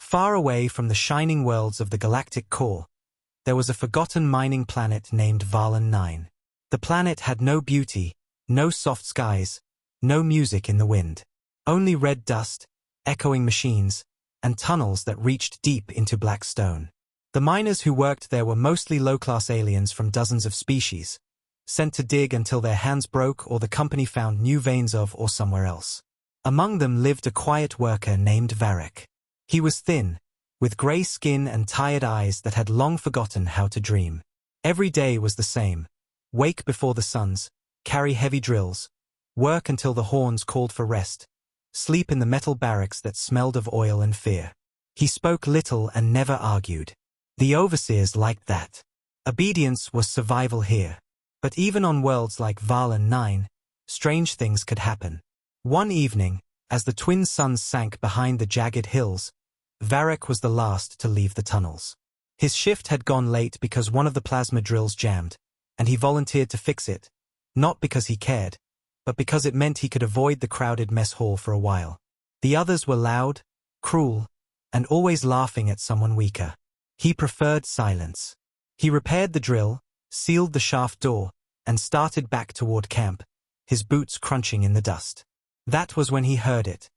Far away from the shining worlds of the galactic core, there was a forgotten mining planet named Valan 9. The planet had no beauty, no soft skies, no music in the wind. Only red dust, echoing machines, and tunnels that reached deep into black stone. The miners who worked there were mostly low-class aliens from dozens of species, sent to dig until their hands broke or the company found new veins of or somewhere else. Among them lived a quiet worker named Varek. He was thin, with grey skin and tired eyes that had long forgotten how to dream. Every day was the same. Wake before the suns, carry heavy drills, work until the horns called for rest, sleep in the metal barracks that smelled of oil and fear. He spoke little and never argued. The overseers liked that. Obedience was survival here. But even on worlds like Valan 9, strange things could happen. One evening, as the twin suns sank behind the jagged hills, Varek was the last to leave the tunnels. His shift had gone late because one of the plasma drills jammed, and he volunteered to fix it, not because he cared, but because it meant he could avoid the crowded mess hall for a while. The others were loud, cruel, and always laughing at someone weaker. He preferred silence. He repaired the drill, sealed the shaft door, and started back toward camp, his boots crunching in the dust. That was when he heard it.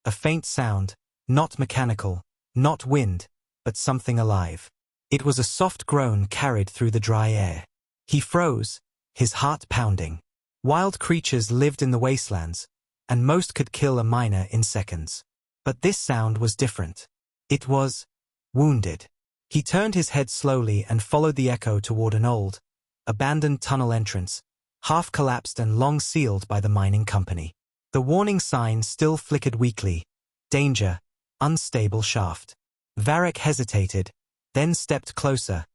A faint sound, not mechanical, not wind, but something alive. It was a soft groan carried through the dry air. He froze, his heart pounding. Wild creatures lived in the wastelands, and most could kill a miner in seconds. But this sound was different. It was wounded. He turned his head slowly and followed the echo toward an old, abandoned tunnel entrance, half collapsed and long sealed by the mining company. The warning sign still flickered weakly. Danger, unstable shaft. Varek hesitated, then stepped closer,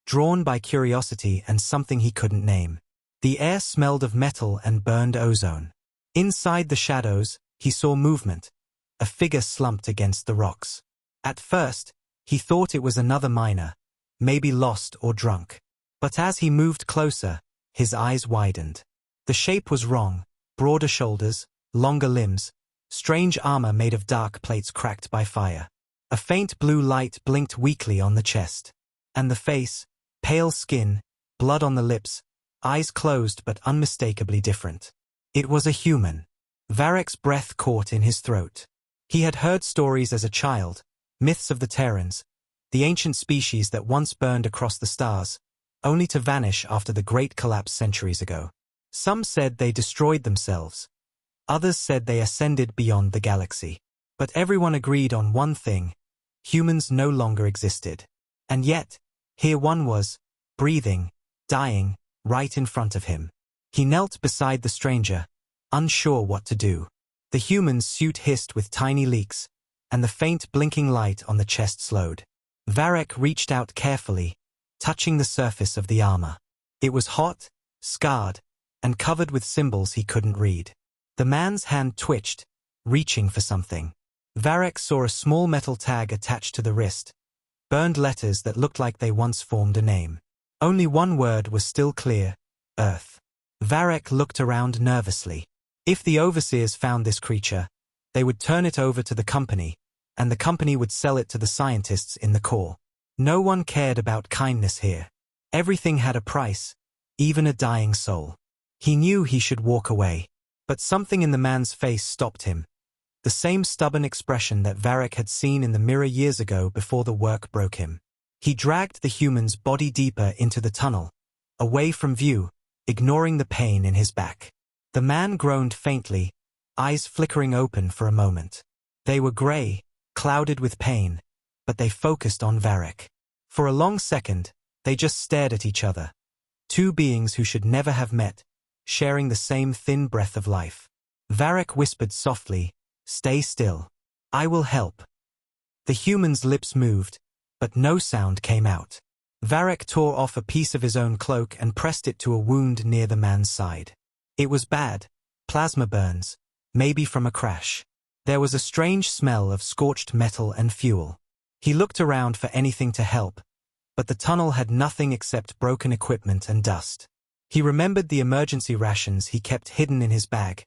drawn by curiosity and something he couldn't name. The air smelled of metal and burned ozone. Inside the shadows, he saw movement, a figure slumped against the rocks. At first, he thought it was another miner, maybe lost or drunk. But as he moved closer, his eyes widened. The shape was wrong, broader shoulders, longer limbs, strange armor made of dark plates cracked by fire. A faint blue light blinked weakly on the chest. And the face, pale skin, blood on the lips, eyes closed but unmistakably different. It was a human. Varek's breath caught in his throat. He had heard stories as a child, myths of the Terrans, the ancient species that once burned across the stars, only to vanish after the great collapse centuries ago. Some said they destroyed themselves. Others said they ascended beyond the galaxy. But everyone agreed on one thing: humans no longer existed. And yet, here one was, breathing, dying, right in front of him. He knelt beside the stranger, unsure what to do. The human's suit hissed with tiny leaks, and the faint blinking light on the chest slowed. Varek reached out carefully, touching the surface of the armor. It was hot, scarred, and covered with symbols he couldn't read. The man's hand twitched, reaching for something. Varek saw a small metal tag attached to the wrist, burned letters that looked like they once formed a name. Only one word was still clear: Earth. Varek looked around nervously. If the overseers found this creature, they would turn it over to the company, and the company would sell it to the scientists in the core. No one cared about kindness here. Everything had a price, even a dying soul. He knew he should walk away. But something in the man's face stopped him. The same stubborn expression that Varek had seen in the mirror years ago before the work broke him. He dragged the human's body deeper into the tunnel, away from view, ignoring the pain in his back. The man groaned faintly, eyes flickering open for a moment. They were gray, clouded with pain, but they focused on Varek. For a long second, they just stared at each other. Two beings who should never have met, sharing the same thin breath of life. Varek whispered softly, "Stay still. I will help." The human's lips moved, but no sound came out. Varek tore off a piece of his own cloak and pressed it to a wound near the man's side. It was bad, plasma burns, maybe from a crash. There was a strange smell of scorched metal and fuel. He looked around for anything to help, but the tunnel had nothing except broken equipment and dust. He remembered the emergency rations he kept hidden in his bag,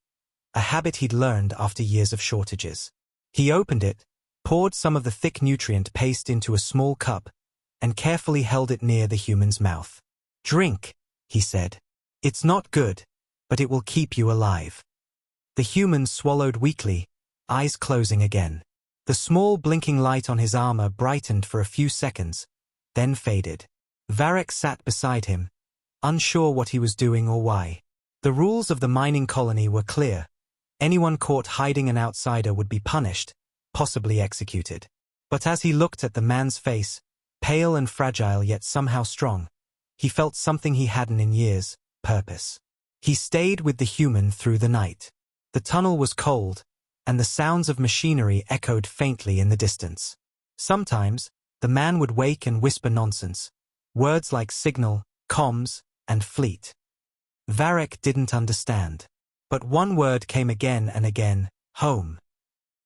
a habit he'd learned after years of shortages. He opened it, poured some of the thick nutrient paste into a small cup, and carefully held it near the human's mouth. "Drink," he said. "It's not good, but it will keep you alive." The human swallowed weakly, eyes closing again. The small blinking light on his armor brightened for a few seconds, then faded. Varric sat beside him, unsure what he was doing or why. The rules of the mining colony were clear. Anyone caught hiding an outsider would be punished, possibly executed. But as he looked at the man's face, pale and fragile yet somehow strong, he felt something he hadn't in years: purpose. He stayed with the human through the night. The tunnel was cold, and the sounds of machinery echoed faintly in the distance. Sometimes, the man would wake and whisper nonsense, words like signal, comms, and fleet. Varric didn't understand. But one word came again and again: home.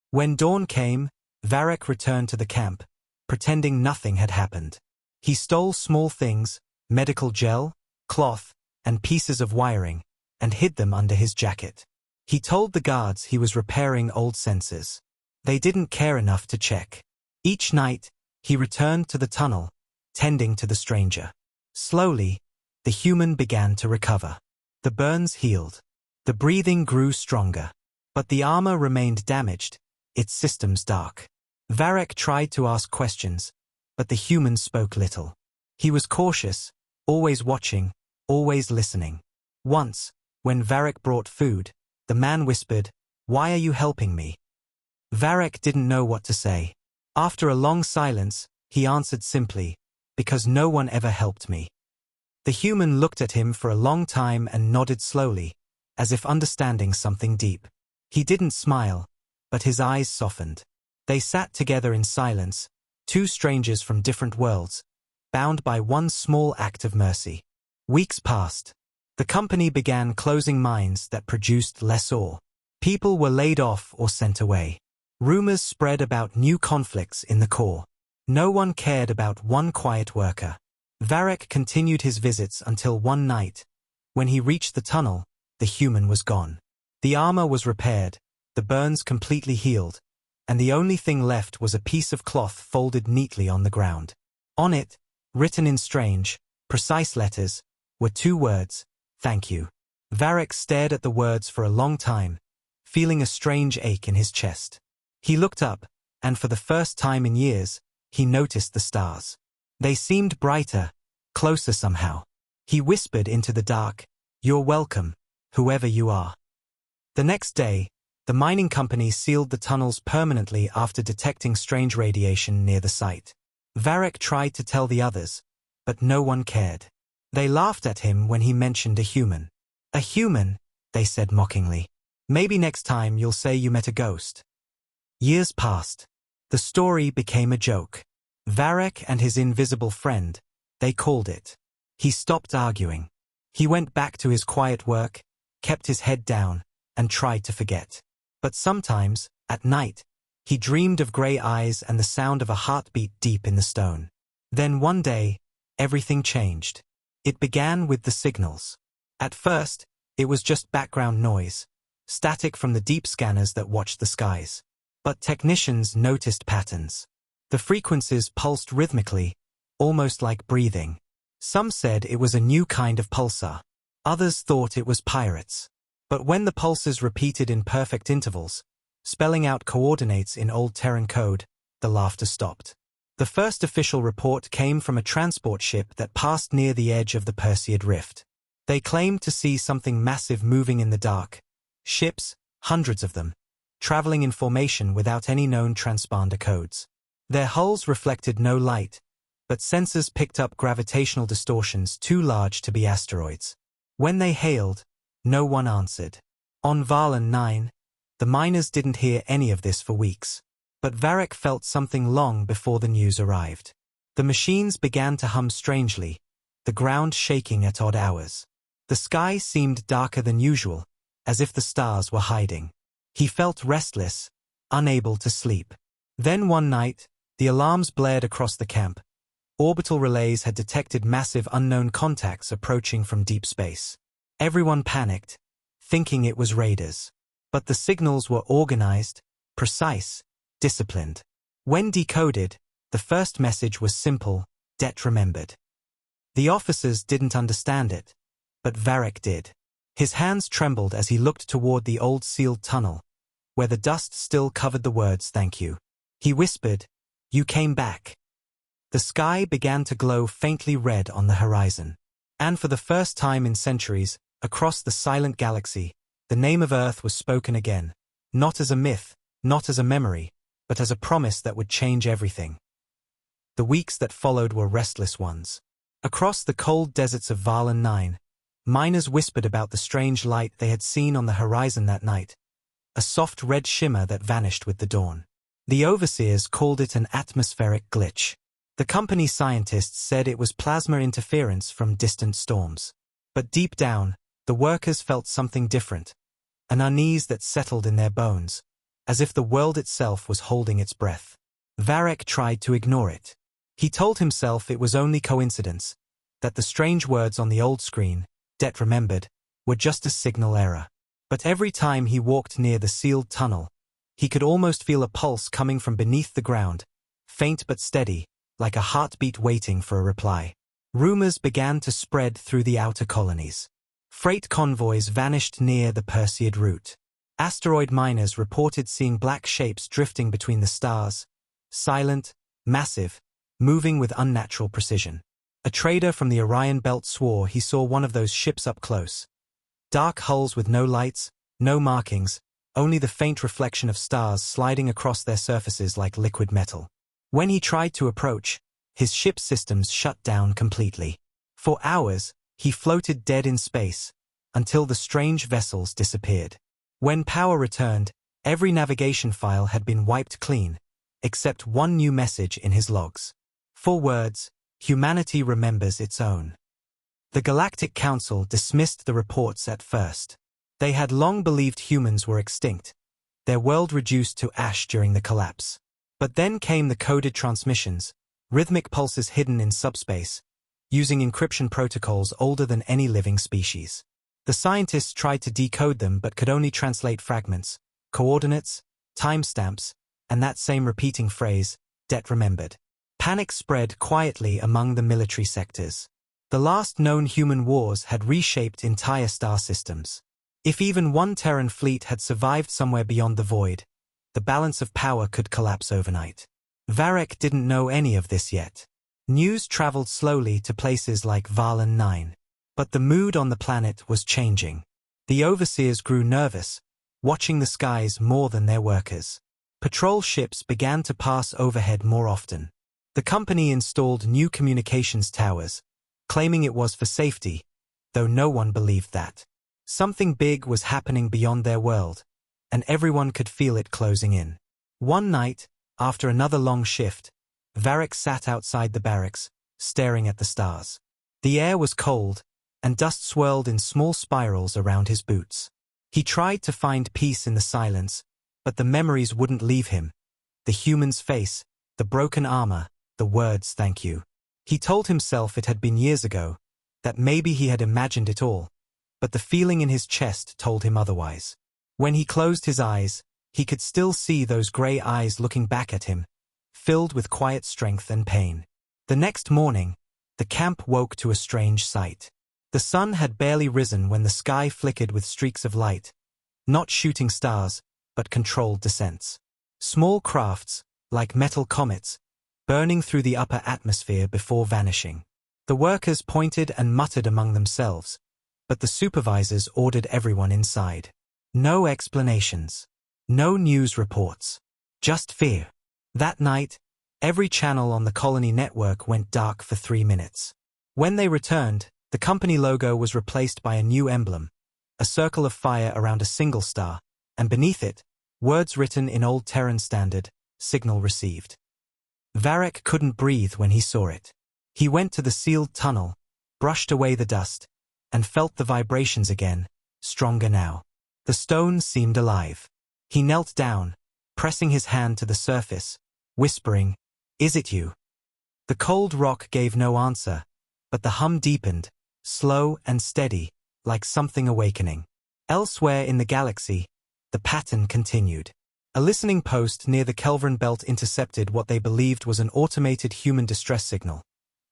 When dawn came, Varric returned to the camp, pretending nothing had happened. He stole small things, medical gel, cloth, and pieces of wiring, and hid them under his jacket. He told the guards he was repairing old sensors. They didn't care enough to check. Each night, he returned to the tunnel, tending to the stranger. Slowly, the human began to recover. The burns healed. The breathing grew stronger. But the armor remained damaged, its systems dark. Varric tried to ask questions, but the human spoke little. He was cautious, always watching, always listening. Once, when Varric brought food, the man whispered, "Why are you helping me?" Varric didn't know what to say. After a long silence, he answered simply, "Because no one ever helped me." The human looked at him for a long time and nodded slowly, as if understanding something deep. He didn't smile, but his eyes softened. They sat together in silence, two strangers from different worlds, bound by one small act of mercy. Weeks passed. The company began closing mines that produced less ore. People were laid off or sent away. Rumors spread about new conflicts in the core. No one cared about one quiet worker. Varric continued his visits until one night. When he reached the tunnel, the human was gone. The armor was repaired, the burns completely healed, and the only thing left was a piece of cloth folded neatly on the ground. On it, written in strange, precise letters, were two words: "Thank you." Varric stared at the words for a long time, feeling a strange ache in his chest. He looked up, and for the first time in years, he noticed the stars. They seemed brighter, closer somehow. He whispered into the dark, "You're welcome, whoever you are." The next day, the mining company sealed the tunnels permanently after detecting strange radiation near the site. Varric tried to tell the others, but no one cared. They laughed at him when he mentioned a human. "A human," they said mockingly. "Maybe next time you'll say you met a ghost." Years passed. The story became a joke. Varric and his invisible friend, they called it. He stopped arguing. He went back to his quiet work, kept his head down, and tried to forget. But sometimes, at night, he dreamed of gray eyes and the sound of a heartbeat deep in the stone. Then one day, everything changed. It began with the signals. At first, it was just background noise, static from the deep scanners that watched the skies. But technicians noticed patterns. The frequencies pulsed rhythmically, almost like breathing. Some said it was a new kind of pulsar. Others thought it was pirates. But when the pulses repeated in perfect intervals, spelling out coordinates in old Terran code, the laughter stopped. The first official report came from a transport ship that passed near the edge of the Perseid Rift. They claimed to see something massive moving in the dark. Ships, hundreds of them, traveling in formation without any known transponder codes. Their hulls reflected no light, but sensors picked up gravitational distortions too large to be asteroids. When they hailed, no one answered. On Varlan 9, the miners didn't hear any of this for weeks. But Varric felt something long before the news arrived. The machines began to hum strangely, the ground shaking at odd hours. The sky seemed darker than usual, as if the stars were hiding. He felt restless, unable to sleep. Then one night, the alarms blared across the camp. Orbital relays had detected massive unknown contacts approaching from deep space. Everyone panicked, thinking it was raiders. But the signals were organized, precise, disciplined. When decoded, the first message was simple: debt remembered. The officers didn't understand it, but Varric did. His hands trembled as he looked toward the old sealed tunnel, where the dust still covered the words "thank you." He whispered, "You came back." The sky began to glow faintly red on the horizon. And for the first time in centuries, across the silent galaxy, the name of Earth was spoken again, not as a myth, not as a memory, but as a promise that would change everything. The weeks that followed were restless ones. Across the cold deserts of Varlan 9, miners whispered about the strange light they had seen on the horizon that night, a soft red shimmer that vanished with the dawn. The overseers called it an atmospheric glitch. The company scientists said it was plasma interference from distant storms. But deep down, the workers felt something different, an unease that settled in their bones, as if the world itself was holding its breath. Varric tried to ignore it. He told himself it was only coincidence, that the strange words on the old screen, "debt remembered," were just a signal error. But every time he walked near the sealed tunnel, he could almost feel a pulse coming from beneath the ground, faint but steady, like a heartbeat waiting for a reply. Rumors began to spread through the outer colonies. Freight convoys vanished near the Perseid route. Asteroid miners reported seeing black shapes drifting between the stars, silent, massive, moving with unnatural precision. A trader from the Orion Belt swore he saw one of those ships up close. Dark hulls with no lights, no markings, only the faint reflection of stars sliding across their surfaces like liquid metal. When he tried to approach, his ship's systems shut down completely. For hours, he floated dead in space, until the strange vessels disappeared. When power returned, every navigation file had been wiped clean, except one new message in his logs. 4 words: humanity remembers its own. The Galactic Council dismissed the reports at first. They had long believed humans were extinct, their world reduced to ash during the collapse. But then came the coded transmissions, rhythmic pulses hidden in subspace, using encryption protocols older than any living species. The scientists tried to decode them but could only translate fragments, coordinates, timestamps, and that same repeating phrase, "debt remembered." Panic spread quietly among the military sectors. The last known human wars had reshaped entire star systems. If even one Terran fleet had survived somewhere beyond the void, the balance of power could collapse overnight. Varric didn't know any of this yet. News traveled slowly to places like Varlan 9. But the mood on the planet was changing. The overseers grew nervous, watching the skies more than their workers. Patrol ships began to pass overhead more often. The company installed new communications towers, claiming it was for safety, though no one believed that. Something big was happening beyond their world, and everyone could feel it closing in. One night, after another long shift, Varric sat outside the barracks, staring at the stars. The air was cold, and dust swirled in small spirals around his boots. He tried to find peace in the silence, but the memories wouldn't leave him. The human's face, the broken armor, the words "thank you." He told himself it had been years ago, that maybe he had imagined it all, but the feeling in his chest told him otherwise. When he closed his eyes, he could still see those gray eyes looking back at him, filled with quiet strength and pain. The next morning, the camp woke to a strange sight. The sun had barely risen when the sky flickered with streaks of light, not shooting stars, but controlled descents. Small crafts, like metal comets, burning through the upper atmosphere before vanishing. The workers pointed and muttered among themselves, but the supervisors ordered everyone inside. No explanations. No news reports. Just fear. That night, every channel on the colony network went dark for 3 minutes. When they returned, the company logo was replaced by a new emblem, a circle of fire around a single star, and beneath it, words written in Old Terran Standard, "Signal received." Varric couldn't breathe when he saw it. He went to the sealed tunnel, brushed away the dust, and felt the vibrations again, stronger now. The stone seemed alive. He knelt down, pressing his hand to the surface, whispering, "Is it you?" The cold rock gave no answer, but the hum deepened, slow and steady, like something awakening. Elsewhere in the galaxy, the pattern continued. A listening post near the Kelvin belt intercepted what they believed was an automated human distress signal.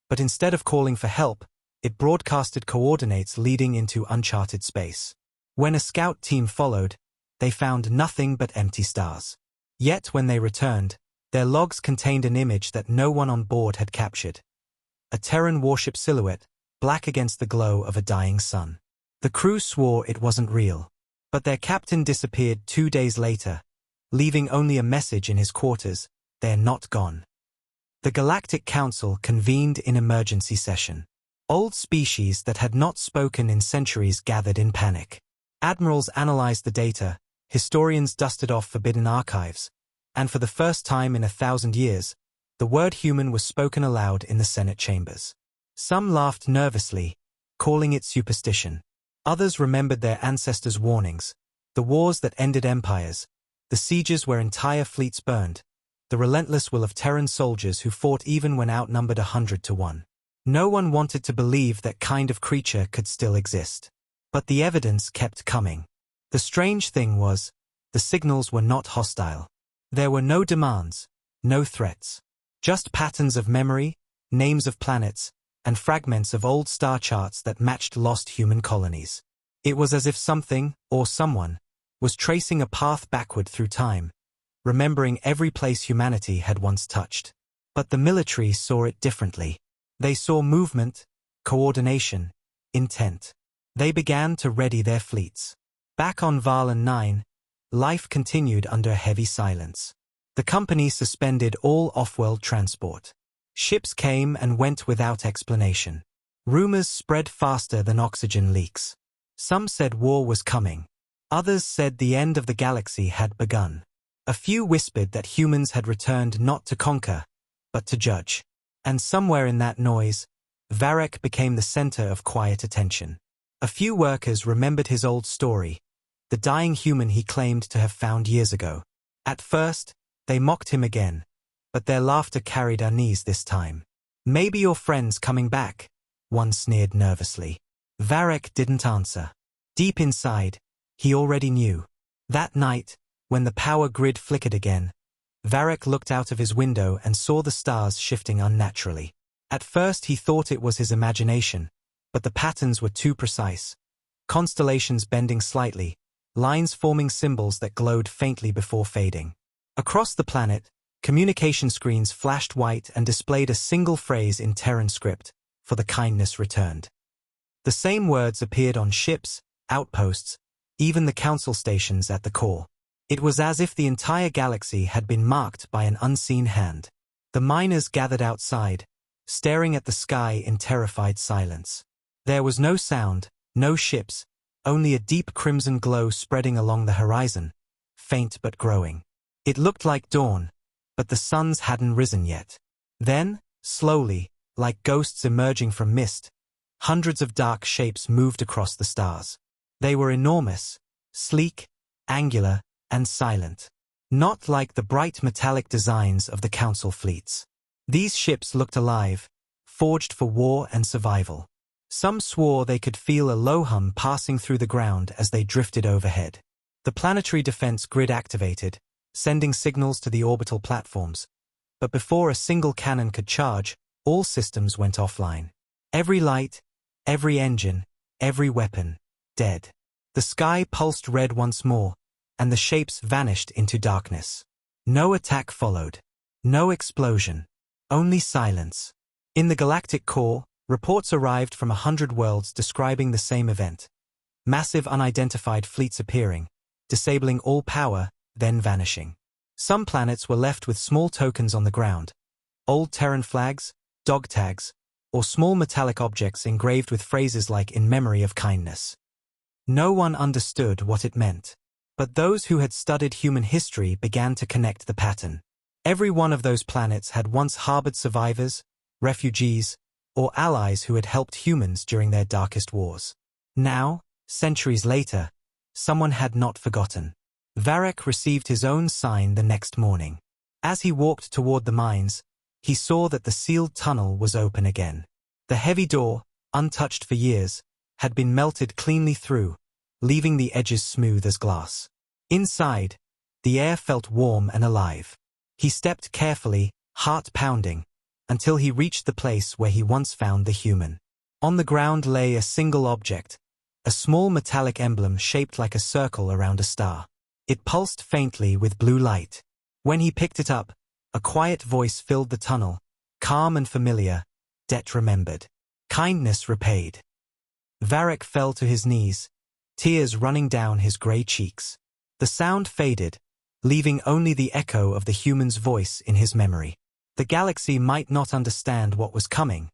But instead of calling for help, it broadcasted coordinates leading into uncharted space. When a scout team followed, they found nothing but empty stars. Yet when they returned, their logs contained an image that no one on board had captured. A Terran warship silhouette, black against the glow of a dying sun. The crew swore it wasn't real. But their captain disappeared 2 days later, leaving only a message in his quarters: "They're not gone." The Galactic Council convened in emergency session. Old species that had not spoken in centuries gathered in panic. Admirals analyzed the data, historians dusted off forbidden archives, and for the first time in 1,000 years, the word human was spoken aloud in the Senate chambers. Some laughed nervously, calling it superstition. Others remembered their ancestors' warnings, the wars that ended empires, the sieges where entire fleets burned, the relentless will of Terran soldiers who fought even when outnumbered 100 to 1. No one wanted to believe that kind of creature could still exist. But the evidence kept coming. The strange thing was, the signals were not hostile. There were no demands, no threats. Just patterns of memory, names of planets, and fragments of old star charts that matched lost human colonies. It was as if something, or someone, was tracing a path backward through time, remembering every place humanity had once touched. But the military saw it differently. They saw movement, coordination, intent. They began to ready their fleets. Back on Varlan 9, life continued under a heavy silence. The company suspended all off-world transport. Ships came and went without explanation. Rumors spread faster than oxygen leaks. Some said war was coming. Others said the end of the galaxy had begun. A few whispered that humans had returned not to conquer, but to judge. And somewhere in that noise, Varek became the center of quiet attention. A few workers remembered his old story, the dying human he claimed to have found years ago. At first, they mocked him again, but their laughter carried unease this time. "Maybe your friend's coming back," one sneered nervously. Varek didn't answer. Deep inside, he already knew. That night, when the power grid flickered again, Varek looked out of his window and saw the stars shifting unnaturally. At first he thought it was his imagination, but the patterns were too precise. Constellations bending slightly, lines forming symbols that glowed faintly before fading. Across the planet, communication screens flashed white and displayed a single phrase in Terran script: "For the kindness returned." The same words appeared on ships, outposts, even the council stations at the core. It was as if the entire galaxy had been marked by an unseen hand. The miners gathered outside, staring at the sky in terrified silence. There was no sound, no ships, only a deep crimson glow spreading along the horizon, faint but growing. It looked like dawn, but the suns hadn't risen yet. Then, slowly, like ghosts emerging from mist, hundreds of dark shapes moved across the stars. They were enormous, sleek, angular, and silent. Not like the bright metallic designs of the council fleets. These ships looked alive, forged for war and survival. Some swore they could feel a low hum passing through the ground as they drifted overhead. The planetary defense grid activated, sending signals to the orbital platforms. But before a single cannon could charge, all systems went offline. Every light, every engine, every weapon, dead. The sky pulsed red once more, and the shapes vanished into darkness. No attack followed. No explosion. Only silence. In the galactic core, reports arrived from 100 worlds describing the same event. Massive unidentified fleets appearing, disabling all power, then vanishing. Some planets were left with small tokens on the ground. Old Terran flags, dog tags, or small metallic objects engraved with phrases like "in memory of kindness." No one understood what it meant. But those who had studied human history began to connect the pattern. Every one of those planets had once harbored survivors, refugees, or allies who had helped humans during their darkest wars. Now, centuries later, someone had not forgotten. Varek received his own sign the next morning. As he walked toward the mines, he saw that the sealed tunnel was open again. The heavy door, untouched for years, had been melted cleanly through, leaving the edges smooth as glass. Inside, The air felt warm and alive. He stepped carefully, heart pounding, until he reached the place where he once found the human. On the ground lay a single object, a small metallic emblem shaped like a circle around a star. It pulsed faintly with blue light. When he picked it up, a quiet voice filled the tunnel, calm and familiar, debt remembered, kindness repaid. Varric fell to his knees, tears running down his grey cheeks. The sound faded, leaving only the echo of the human's voice in his memory. The galaxy might not understand what was coming,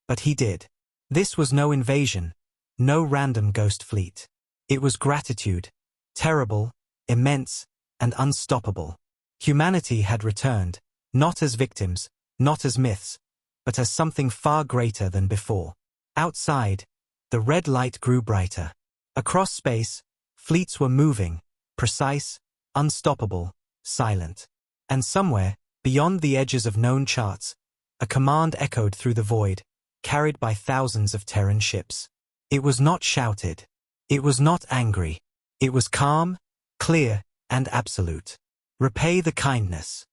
but he did. This was no invasion, no random ghost fleet. It was gratitude, terrible, immense, and unstoppable. Humanity had returned, not as victims, not as myths, but as something far greater than before. Outside, the red light grew brighter. Across space, fleets were moving, precise, unstoppable, silent. And somewhere, beyond the edges of known charts, a command echoed through the void, carried by thousands of Terran ships. It was not shouted. It was not angry. It was calm, clear, and absolute. Repay the kindness.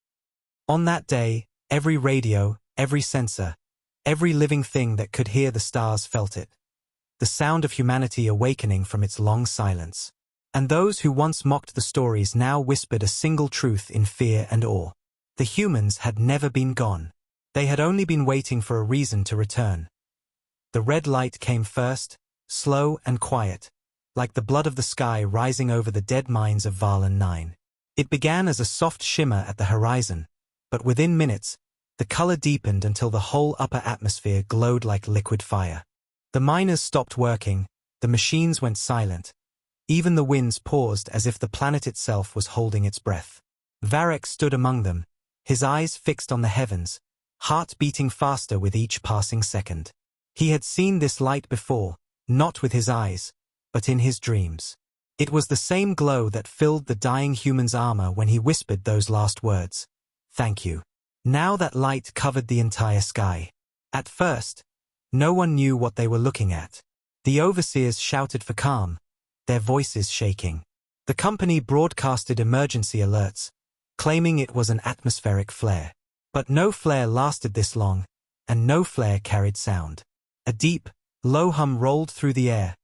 On that day, every radio, every sensor, every living thing that could hear the stars felt it. The sound of humanity awakening from its long silence. And those who once mocked the stories now whispered a single truth in fear and awe. The humans had never been gone. They had only been waiting for a reason to return. The red light came first, slow and quiet, like the blood of the sky rising over the dead mines of Valan 9. It began as a soft shimmer at the horizon, but within minutes, the color deepened until the whole upper atmosphere glowed like liquid fire. The miners stopped working, the machines went silent. Even the winds paused as if the planet itself was holding its breath. Varric stood among them, his eyes fixed on the heavens, heart beating faster with each passing second. He had seen this light before, not with his eyes, but in his dreams. It was the same glow that filled the dying human's armor when he whispered those last words. Thank you. Now that light covered the entire sky. At first, no one knew what they were looking at. The overseers shouted for calm, their voices shaking. The company broadcasted emergency alerts, claiming it was an atmospheric flare. But no flare lasted this long, and no flare carried sound. A deep, low hum rolled through the air,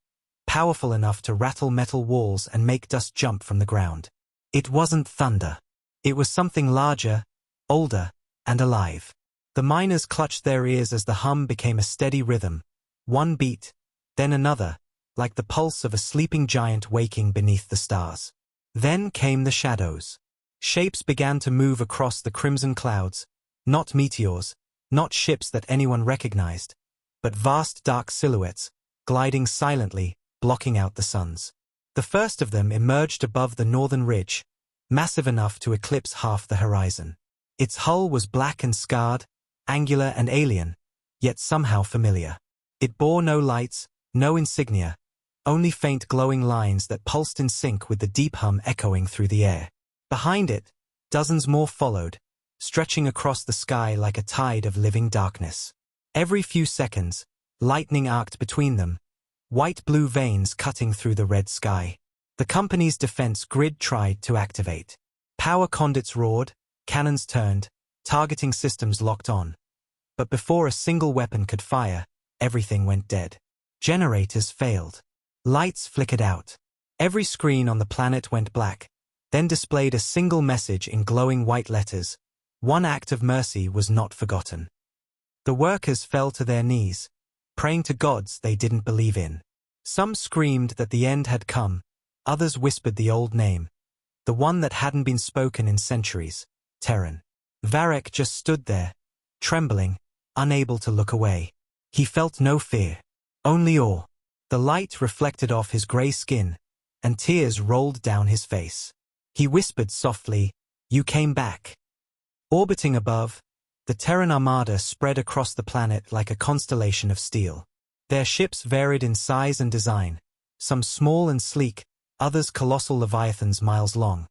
powerful enough to rattle metal walls and make dust jump from the ground. It wasn't thunder. It was something larger, older, and alive. The miners clutched their ears as the hum became a steady rhythm, one beat, then another, like the pulse of a sleeping giant waking beneath the stars. Then came the shadows. Shapes began to move across the crimson clouds, not meteors, not ships that anyone recognized, but vast dark silhouettes, gliding silently, blocking out the suns. The first of them emerged above the northern ridge, massive enough to eclipse half the horizon. Its hull was black and scarred, angular and alien, yet somehow familiar. It bore no lights, no insignia, only faint glowing lines that pulsed in sync with the deep hum echoing through the air. Behind it, dozens more followed, stretching across the sky like a tide of living darkness. Every few seconds, lightning arced between them, white-blue veins cutting through the red sky. The company's defense grid tried to activate. Power conduits roared, cannons turned, targeting systems locked on. But before a single weapon could fire, everything went dead. Generators failed. Lights flickered out. Every screen on the planet went black, then displayed a single message in glowing white letters. One act of mercy was not forgotten. The workers fell to their knees, praying to gods they didn't believe in. Some screamed that the end had come, others whispered the old name, the one that hadn't been spoken in centuries, Terran. Varric just stood there, trembling, unable to look away. He felt no fear, only awe. The light reflected off his grey skin, and tears rolled down his face. He whispered softly, "You came back." Orbiting above, the Terran Armada spread across the planet like a constellation of steel. Their ships varied in size and design, some small and sleek, others colossal leviathans miles long,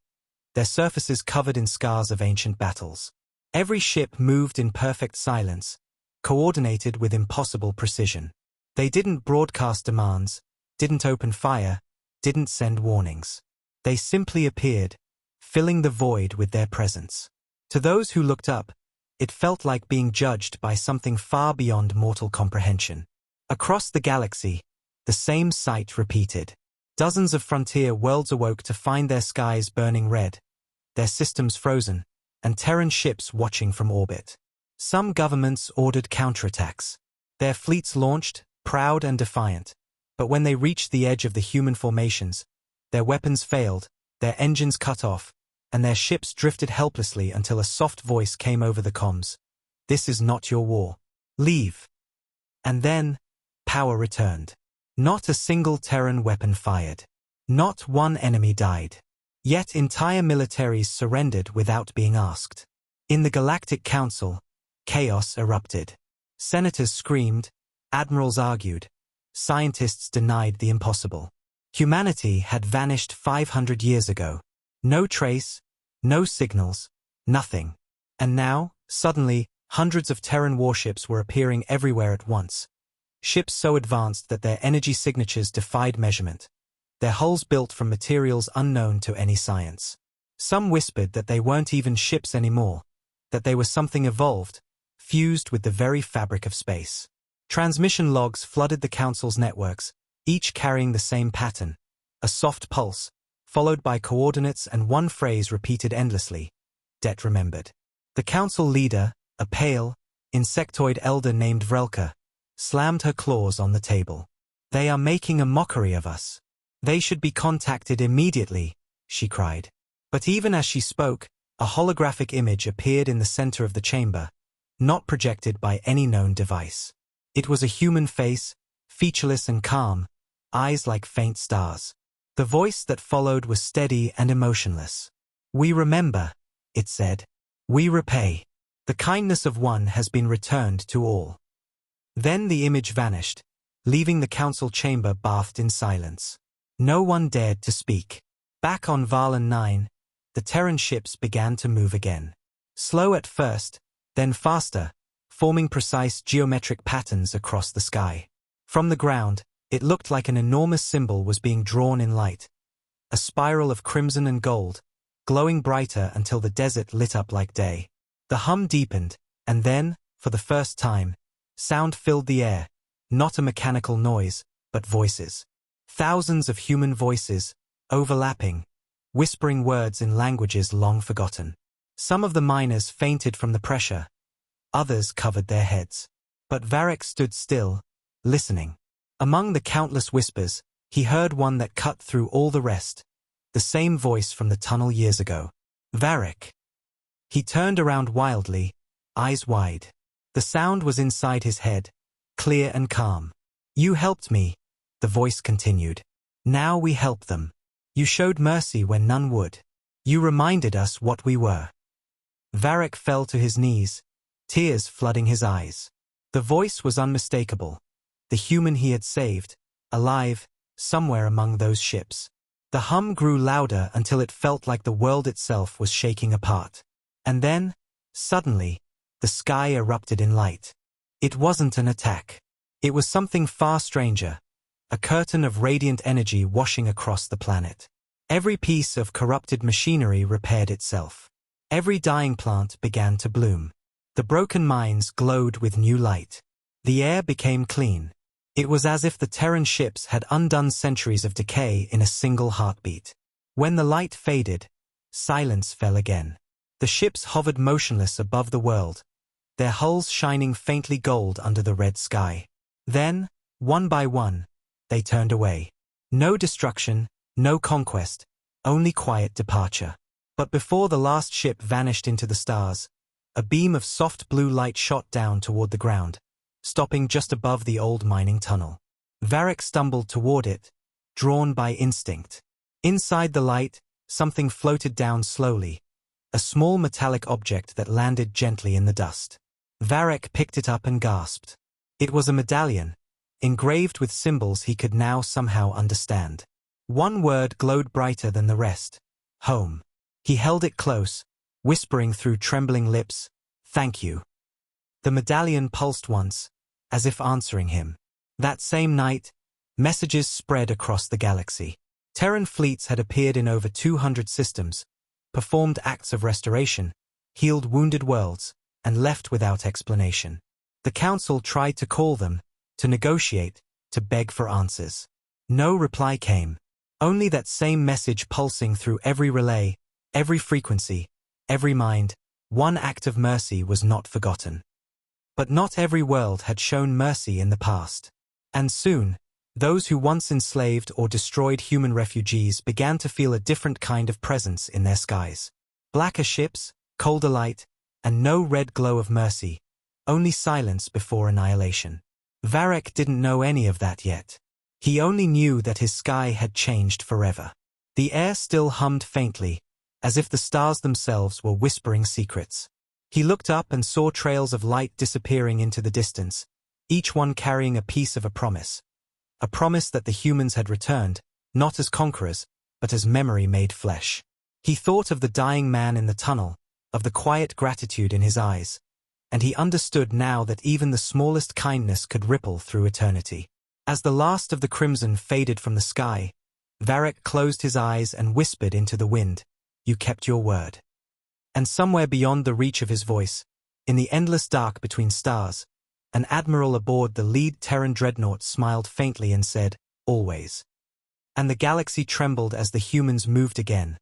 their surfaces covered in scars of ancient battles. Every ship moved in perfect silence, coordinated with impossible precision. They didn't broadcast demands, didn't open fire, didn't send warnings. They simply appeared, filling the void with their presence. To those who looked up, it felt like being judged by something far beyond mortal comprehension. Across the galaxy, the same sight repeated. Dozens of frontier worlds awoke to find their skies burning red, their systems frozen, and Terran ships watching from orbit. Some governments ordered counterattacks. Their fleets launched, proud and defiant. But when they reached the edge of the human formations, their weapons failed, their engines cut off, and their ships drifted helplessly until a soft voice came over the comms. This is not your war. Leave. And then, power returned. Not a single Terran weapon fired. Not one enemy died. Yet entire militaries surrendered without being asked. In the Galactic Council, chaos erupted. Senators screamed, admirals argued, scientists denied the impossible. Humanity had vanished 500 years ago. No trace, no signals, nothing. And now, suddenly, hundreds of Terran warships were appearing everywhere at once. Ships so advanced that their energy signatures defied measurement. Their hulls built from materials unknown to any science. Some whispered that they weren't even ships anymore, that they were something evolved, fused with the very fabric of space. Transmission logs flooded the Council's networks, each carrying the same pattern, a soft pulse, followed by coordinates and one phrase repeated endlessly, Det remembered. The Council leader, a pale, insectoid elder named Vrelka, slammed her claws on the table. They are making a mockery of us. They should be contacted immediately, she cried. But even as she spoke, a holographic image appeared in the center of the chamber, not projected by any known device. It was a human face, featureless and calm, eyes like faint stars. The voice that followed was steady and emotionless. We remember, it said. We repay. The kindness of one has been returned to all. Then the image vanished, leaving the council chamber bathed in silence. No one dared to speak. Back on Varlan 9, the Terran ships began to move again. Slow at first, then faster, forming precise geometric patterns across the sky. From the ground, it looked like an enormous symbol was being drawn in light. A spiral of crimson and gold, glowing brighter until the desert lit up like day. The hum deepened, and then, for the first time, sound filled the air, not a mechanical noise, but voices. Thousands of human voices, overlapping, whispering words in languages long forgotten. Some of the miners fainted from the pressure, others covered their heads. But Varric stood still, listening. Among the countless whispers, he heard one that cut through all the rest, the same voice from the tunnel years ago. Varric. He turned around wildly, eyes wide. The sound was inside his head, clear and calm. You helped me, the voice continued. Now we help them. You showed mercy when none would. You reminded us what we were. Varric fell to his knees, tears flooding his eyes. The voice was unmistakable. The human he had saved, alive, somewhere among those ships. The hum grew louder until it felt like the world itself was shaking apart. And then, suddenly, the sky erupted in light. It wasn't an attack. It was something far stranger, a curtain of radiant energy washing across the planet. Every piece of corrupted machinery repaired itself. Every dying plant began to bloom. The broken mines glowed with new light. The air became clean. It was as if the Terran ships had undone centuries of decay in a single heartbeat. When the light faded, silence fell again. The ships hovered motionless above the world, their hulls shining faintly gold under the red sky. Then, one by one, they turned away. No destruction, no conquest, only quiet departure. But before the last ship vanished into the stars, a beam of soft blue light shot down toward the ground, stopping just above the old mining tunnel. Varric stumbled toward it, drawn by instinct. Inside the light, something floated down slowly, a small metallic object that landed gently in the dust. Varric picked it up and gasped. It was a medallion, engraved with symbols he could now somehow understand. One word glowed brighter than the rest: home. He held it close, whispering through trembling lips, "Thank you." The medallion pulsed once, as if answering him. That same night, messages spread across the galaxy. Terran fleets had appeared in over 200 systems, performed acts of restoration, healed wounded worlds, and left without explanation. The Council tried to call them, to negotiate, to beg for answers. No reply came. Only that same message pulsing through every relay, every frequency, every mind. One act of mercy was not forgotten. But not every world had shown mercy in the past. And soon, those who once enslaved or destroyed human refugees began to feel a different kind of presence in their skies. Blacker ships, colder light, and no red glow of mercy, only silence before annihilation. Varek didn't know any of that yet. He only knew that his sky had changed forever. The air still hummed faintly, as if the stars themselves were whispering secrets. He looked up and saw trails of light disappearing into the distance, each one carrying a piece of a promise that the humans had returned, not as conquerors, but as memory made flesh. He thought of the dying man in the tunnel, of the quiet gratitude in his eyes, and he understood now that even the smallest kindness could ripple through eternity. As the last of the crimson faded from the sky, Varek closed his eyes and whispered into the wind, "You kept your word." And somewhere beyond the reach of his voice, in the endless dark between stars, an admiral aboard the lead Terran dreadnought smiled faintly and said, "Always." And the galaxy trembled as the humans moved again,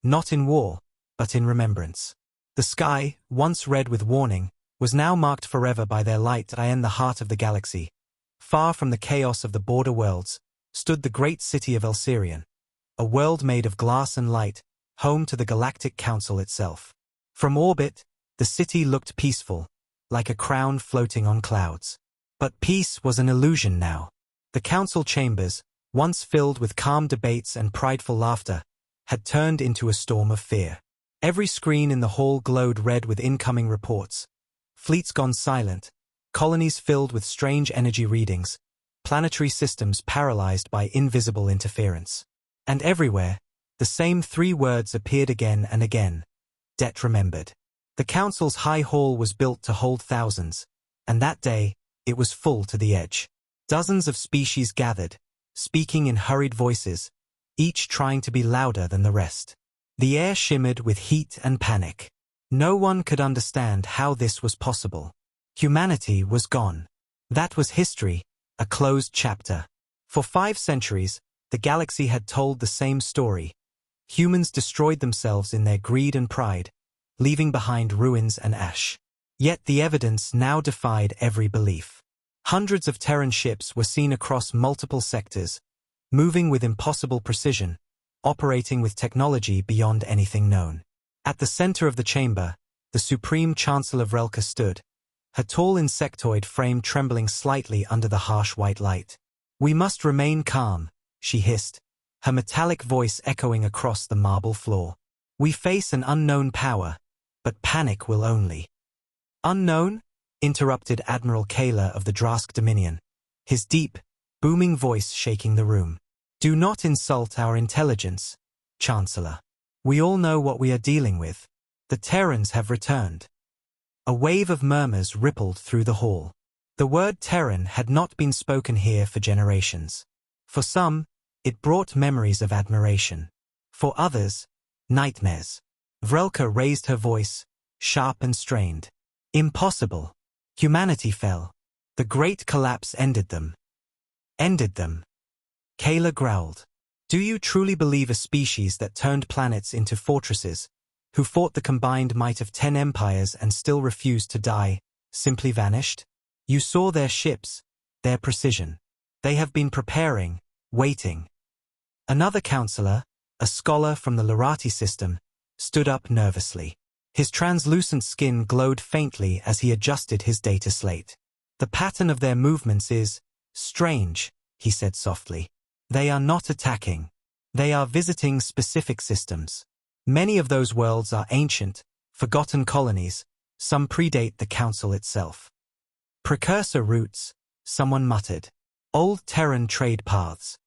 not in war, but in remembrance. The sky, once red with warning, was now marked forever by their light. In the heart of the galaxy, far from the chaos of the border worlds, stood the great city of Elsirion, a world made of glass and light, home to the Galactic Council itself. From orbit, the city looked peaceful, like a crown floating on clouds. But peace was an illusion now. The council chambers, once filled with calm debates and prideful laughter, had turned into a storm of fear. Every screen in the hall glowed red with incoming reports. Fleets gone silent, colonies filled with strange energy readings, planetary systems paralyzed by invisible interference. And everywhere, the same three words appeared again and again: debt remembered. The council's high hall was built to hold thousands, and that day, it was full to the edge. Dozens of species gathered, speaking in hurried voices, each trying to be louder than the rest. The air shimmered with heat and panic. No one could understand how this was possible. Humanity was gone. That was history, a closed chapter. For 5 centuries, the galaxy had told the same story. Humans destroyed themselves in their greed and pride, leaving behind ruins and ash. Yet the evidence now defied every belief. Hundreds of Terran ships were seen across multiple sectors, moving with impossible precision, operating with technology beyond anything known. At the center of the chamber, the Supreme Chancellor Vrelka stood, her tall insectoid frame trembling slightly under the harsh white light. "We must remain calm," she hissed, her metallic voice echoing across the marble floor. "We face an unknown power, but panic will only." "Unknown?" interrupted Admiral Kayla of the Drask Dominion, his deep, booming voice shaking the room. "Do not insult our intelligence, Chancellor. We all know what we are dealing with. The Terrans have returned." A wave of murmurs rippled through the hall. The word Terran had not been spoken here for generations. For some, it brought memories of admiration. For others, nightmares. Vrelka raised her voice, sharp and strained. "Impossible. Humanity fell. The great collapse ended them." "Ended them?" Kayla growled. "Do you truly believe a species that turned planets into fortresses, who fought the combined might of 10 empires and still refused to die, simply vanished? You saw their ships, their precision. They have been preparing, waiting." Another counselor, a scholar from the Lurati system, stood up nervously. His translucent skin glowed faintly as he adjusted his data slate. "The pattern of their movements is strange," he said softly. "They are not attacking. They are visiting specific systems. Many of those worlds are ancient, forgotten colonies. Some predate the Council itself." "Precursor routes," someone muttered. "Old Terran trade paths."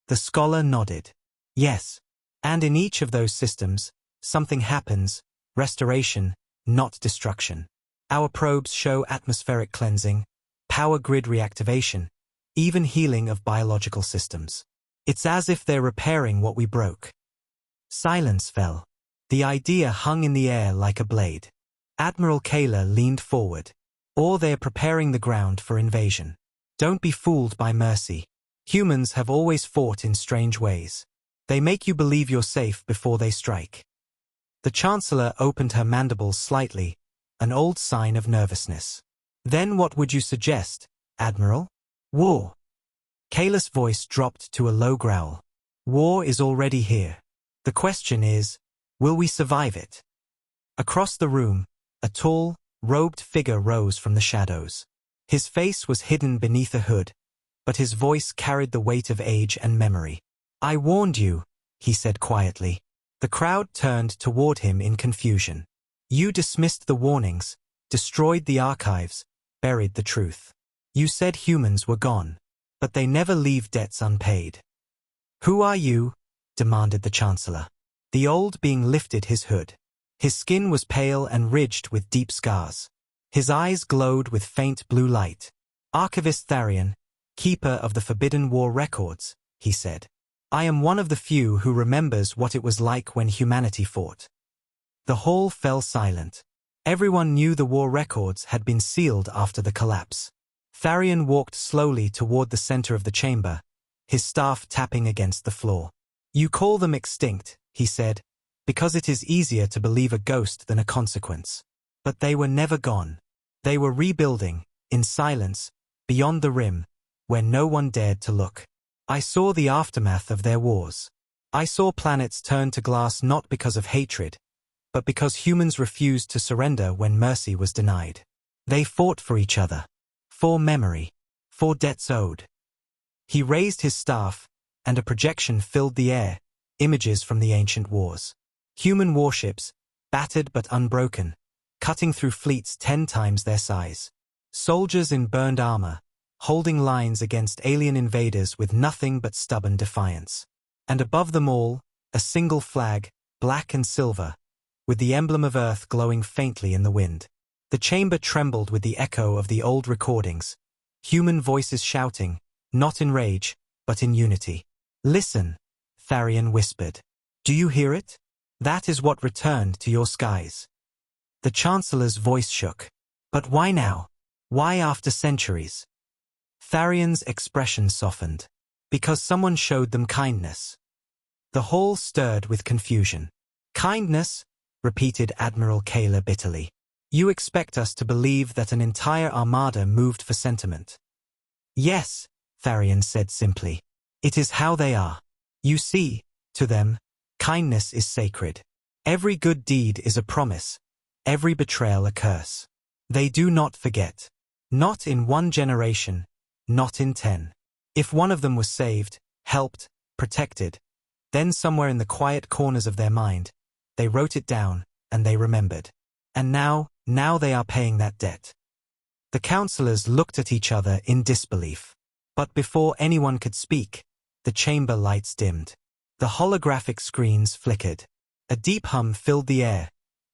The scholar nodded. "Yes. And in each of those systems, something happens, restoration, not destruction. Our probes show atmospheric cleansing, power grid reactivation, even healing of biological systems. It's as if they're repairing what we broke." Silence fell. The idea hung in the air like a blade. Admiral Kayla leaned forward. Or they're preparing the ground for invasion. Don't be fooled by mercy. Humans have always fought in strange ways. They make you believe you're safe before they strike. The Chancellor opened her mandibles slightly, an old sign of nervousness. Then what would you suggest, Admiral? War. Kayla's voice dropped to a low growl. War is already here. The question is, will we survive it? Across the room, a tall, robed figure rose from the shadows. His face was hidden beneath a hood, but his voice carried the weight of age and memory. I warned you, he said quietly. The crowd turned toward him in confusion. You dismissed the warnings, destroyed the archives, buried the truth. You said humans were gone, but they never leave debts unpaid. Who are you? Demanded the Chancellor. The old being lifted his hood. His skin was pale and ridged with deep scars. His eyes glowed with faint blue light. Archivist Tharian, keeper of the Forbidden War records, he said. I am one of the few who remembers what it was like when humanity fought. The hall fell silent. Everyone knew the war records had been sealed after the collapse. Tharian walked slowly toward the center of the chamber, his staff tapping against the floor. You call them extinct, he said, because it is easier to believe a ghost than a consequence. But they were never gone. They were rebuilding, in silence, beyond the rim, where no one dared to look. I saw the aftermath of their wars. I saw planets turn to glass not because of hatred, but because humans refused to surrender when mercy was denied. They fought for each other, for memory, for debts owed. He raised his staff, and a projection filled the air, images from the ancient wars. Human warships, battered but unbroken, cutting through fleets 10 times their size. Soldiers in burned armor, holding lines against alien invaders with nothing but stubborn defiance. And above them all, a single flag, black and silver, with the emblem of Earth glowing faintly in the wind. The chamber trembled with the echo of the old recordings, human voices shouting, not in rage, but in unity. Listen, Tharian whispered. Do you hear it? That is what returned to your skies. The Chancellor's voice shook. But why now? Why after centuries? Tharian's expression softened. Because someone showed them kindness. The hall stirred with confusion. Kindness? Repeated Admiral Kayla bitterly. You expect us to believe that an entire armada moved for sentiment. Yes, Tharian said simply. It is how they are. You see, to them, kindness is sacred. Every good deed is a promise, every betrayal a curse. They do not forget. Not in 1 generation, not in 10. If one of them was saved, helped, protected, then somewhere in the quiet corners of their mind, they wrote it down, and they remembered. And now they are paying that debt. The counselors looked at each other in disbelief. But before anyone could speak, the chamber lights dimmed. The holographic screens flickered. A deep hum filled the air,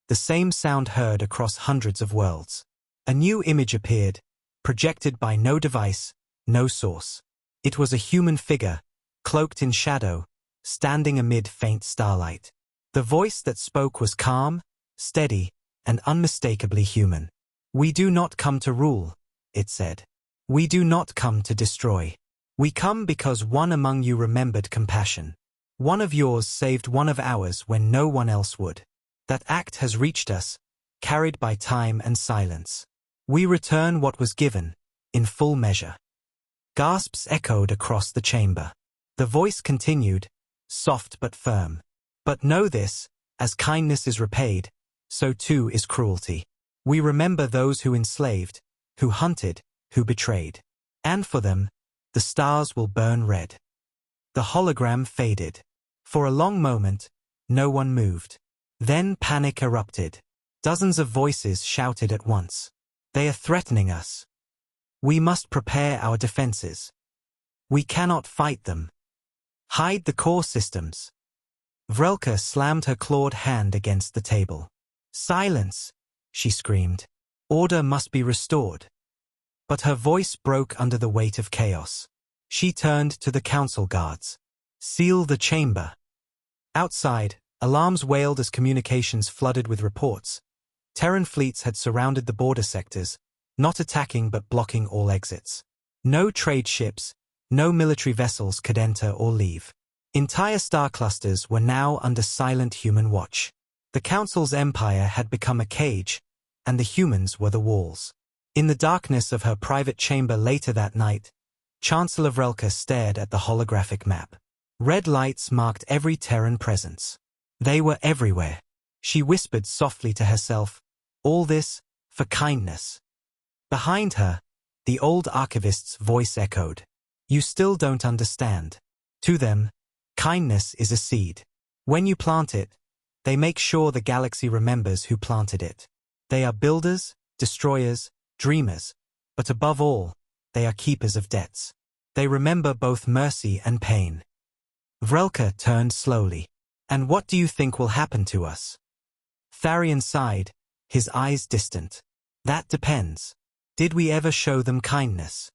the same sound heard across hundreds of worlds. A new image appeared, projected by no device, no source. It was a human figure, cloaked in shadow, standing amid faint starlight. The voice that spoke was calm, steady, and unmistakably human. We do not come to rule, it said. We do not come to destroy. We come because one among you remembered compassion. One of yours saved one of ours when no one else would. That act has reached us, carried by time and silence. We return what was given, in full measure. Gasps echoed across the chamber. The voice continued, soft but firm. But know this, as kindness is repaid, so too is cruelty. We remember those who enslaved, who hunted, who betrayed. And for them, the stars will burn red. The hologram faded. For a long moment, no one moved. Then panic erupted. Dozens of voices shouted at once. They are threatening us. We must prepare our defenses. We cannot fight them. Hide the core systems. Vrelka slammed her clawed hand against the table. Silence, she screamed. Order must be restored. But her voice broke under the weight of chaos. She turned to the council guards. Seal the chamber. Outside, Alarms wailed as communications flooded with reports. Terran fleets had surrounded the border sectors, not attacking but blocking all exits. No trade ships, no military vessels could enter or leave. Entire star clusters were now under silent human watch. The Council's empire had become a cage, and the humans were the walls. In the darkness of her private chamber later that night, Chancellor Vrelka stared at the holographic map. Red lights marked every Terran presence. They were everywhere. She whispered softly to herself, "All this, for kindness." Behind her, the old archivist's voice echoed, "You still don't understand. To them, kindness is a seed. When you plant it, they make sure the galaxy remembers who planted it. They are builders, destroyers, dreamers, but above all, they are keepers of debts. They remember both mercy and pain." Vrelka turned slowly. "And what do you think will happen to us?" Tharian sighed, his eyes distant. "That depends. Did we ever show them kindness?"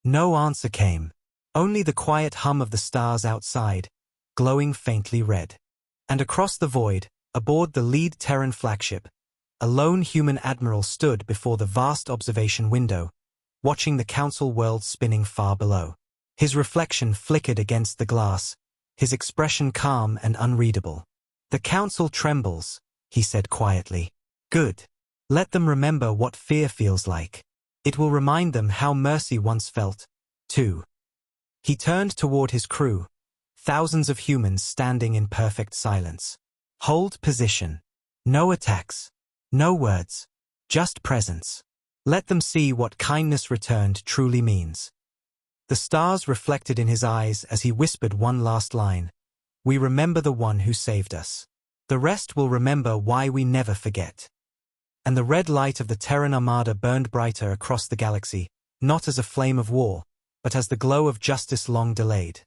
No answer came. Only the quiet hum of the stars outside, glowing faintly red. And across the void, aboard the lead Terran flagship, a lone human admiral stood before the vast observation window, watching the Council world spinning far below. His reflection flickered against the glass, his expression calm and unreadable. "The Council trembles," he said quietly. "Good. Let them remember what fear feels like. It will remind them how mercy once felt, too." He turned toward his crew, thousands of humans standing in perfect silence. "Hold position. No attacks. No words. Just presence. Let them see what kindness returned truly means." The stars reflected in his eyes as he whispered one last line, "We remember the one who saved us. The rest will remember why we never forget." And the red light of the Terran Armada burned brighter across the galaxy, not as a flame of war, but as the glow of justice long delayed.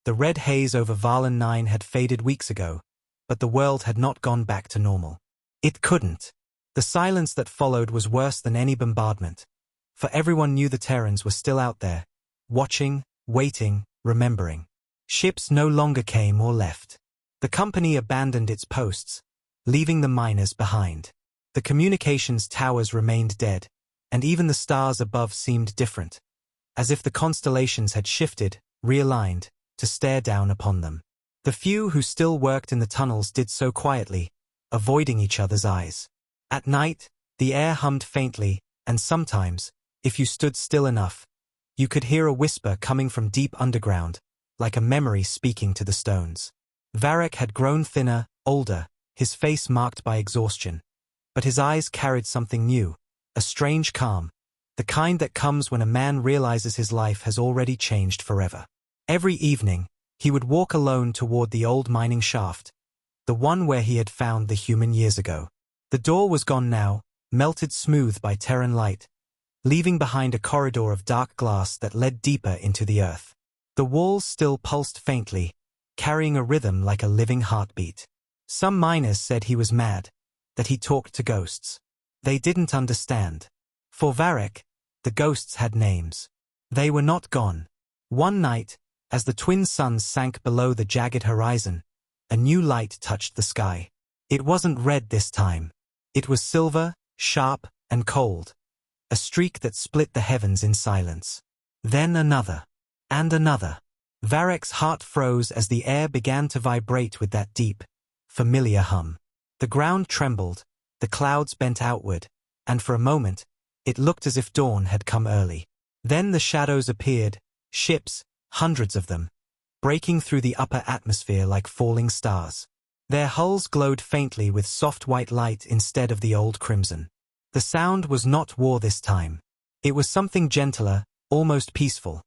The red haze over Varlan 9 had faded weeks ago, but the world had not gone back to normal. It couldn't. The silence that followed was worse than any bombardment, for everyone knew the Terrans were still out there, watching, waiting, remembering. Ships no longer came or left. The company abandoned its posts, leaving the miners behind. The communications towers remained dead, and even the stars above seemed different, as if the constellations had shifted, realigned, to stare down upon them. The few who still worked in the tunnels did so quietly, avoiding each other's eyes. At night, the air hummed faintly, and sometimes, if you stood still enough, you could hear a whisper coming from deep underground, like a memory speaking to the stones. Varek had grown thinner, older, his face marked by exhaustion. But his eyes carried something new, a strange calm, the kind that comes when a man realizes his life has already changed forever. Every evening, he would walk alone toward the old mining shaft, the one where he had found the human years ago. The door was gone now, melted smooth by Terran light, leaving behind a corridor of dark glass that led deeper into the earth. The walls still pulsed faintly, carrying a rhythm like a living heartbeat. Some miners said he was mad, that he talked to ghosts. They didn't understand. For Varek, the ghosts had names. They were not gone. One night, as the twin suns sank below the jagged horizon, a new light touched the sky. It wasn't red this time. It was silver, sharp, and cold. A streak that split the heavens in silence. Then another. And another. Varek's heart froze as the air began to vibrate with that deep, familiar hum. The ground trembled, the clouds bent outward, and for a moment, it looked as if dawn had come early. Then the shadows appeared, ships, hundreds of them, breaking through the upper atmosphere like falling stars. Their hulls glowed faintly with soft white light instead of the old crimson. The sound was not war this time. It was something gentler, almost peaceful,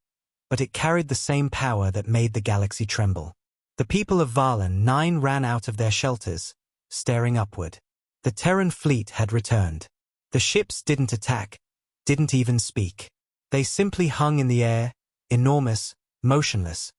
but it carried the same power that made the galaxy tremble. The people of Varlan 9 ran out of their shelters, staring upward. The Terran fleet had returned. The ships didn't attack, didn't even speak. They simply hung in the air, enormous, motionless,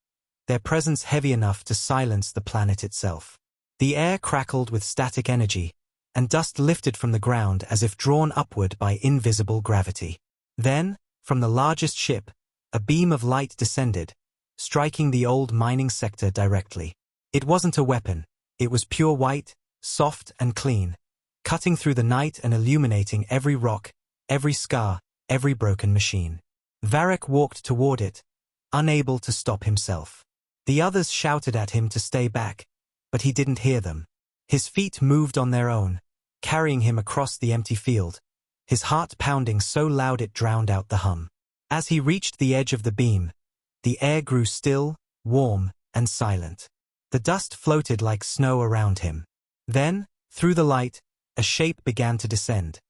their presence heavy enough to silence the planet itself. The air crackled with static energy, and dust lifted from the ground as if drawn upward by invisible gravity. Then, from the largest ship, a beam of light descended, striking the old mining sector directly. It wasn't a weapon, It was pure white, soft and clean, cutting through the night and illuminating every rock, every scar, every broken machine. Varric walked toward it, unable to stop himself. The others shouted at him to stay back, but he didn't hear them. His feet moved on their own, carrying him across the empty field, his heart pounding so loud it drowned out the hum. As he reached the edge of the beam, the air grew still, warm, and silent. The dust floated like snow around him. Then, through the light, a shape began to descend.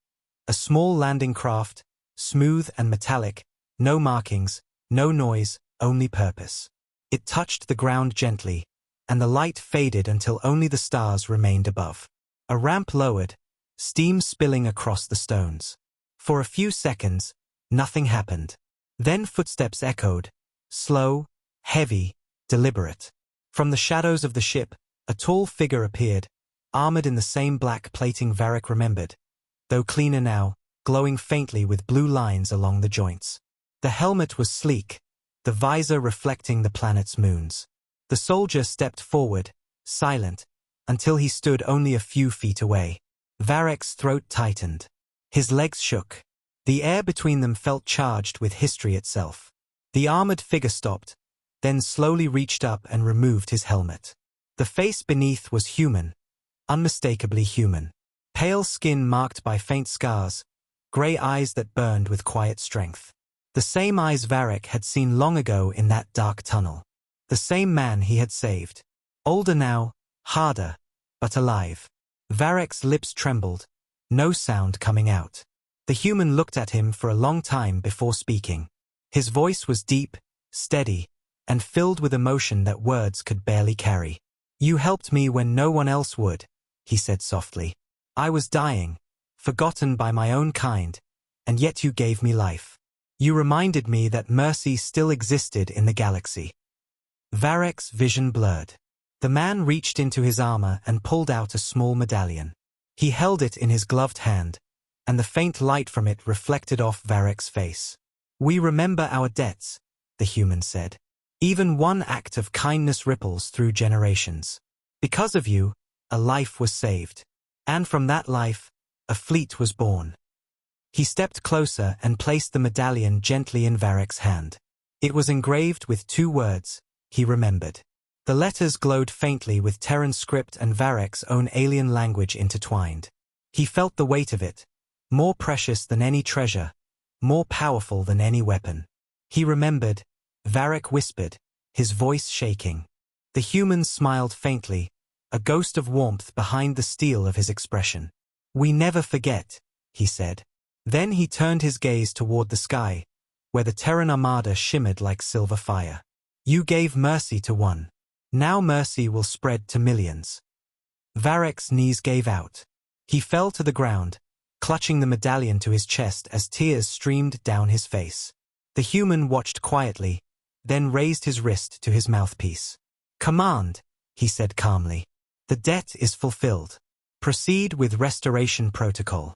A small landing craft, smooth and metallic, no markings, no noise, only purpose. It touched the ground gently, and the light faded until only the stars remained above. A ramp lowered, steam spilling across the stones. For a few seconds, nothing happened. Then footsteps echoed, slow, heavy, deliberate. From the shadows of the ship, a tall figure appeared, armored in the same black plating Varric remembered, though cleaner now, glowing faintly with blue lines along the joints. The helmet was sleek, the visor reflecting the planet's moons. The soldier stepped forward, silent, until he stood only a few feet away. Varric's throat tightened. His legs shook. The air between them felt charged with history itself. The armored figure stopped, then slowly reached up and removed his helmet. The face beneath was human, unmistakably human. Pale skin marked by faint scars, gray eyes that burned with quiet strength. The same eyes Varric had seen long ago in that dark tunnel. The same man he had saved. Older now, harder, but alive. Varric's lips trembled, no sound coming out. The human looked at him for a long time before speaking. His voice was deep, steady, and filled with emotion that words could barely carry. "You helped me when no one else would," he said softly. "I was dying, forgotten by my own kind, and yet you gave me life. You reminded me that mercy still existed in the galaxy." Varric's vision blurred. The man reached into his armor and pulled out a small medallion. He held it in his gloved hand, and the faint light from it reflected off Varric's face. "We remember our debts," the human said. "Even one act of kindness ripples through generations. Because of you, a life was saved. And from that life, a fleet was born." He stepped closer and placed the medallion gently in Varric's hand. It was engraved with 2 words, he remembered. The letters glowed faintly with Terran script and Varric's own alien language intertwined. He felt the weight of it, more precious than any treasure, more powerful than any weapon. He remembered, Varric whispered, his voice shaking. The human smiled faintly, a ghost of warmth behind the steel of his expression. "We never forget," he said. Then he turned his gaze toward the sky, where the Terran armada shimmered like silver fire. "You gave mercy to one. Now mercy will spread to millions." Varric's knees gave out. He fell to the ground, clutching the medallion to his chest as tears streamed down his face. The human watched quietly, then raised his wrist to his mouthpiece. "Command," he said calmly. "The debt is fulfilled. Proceed with restoration protocol."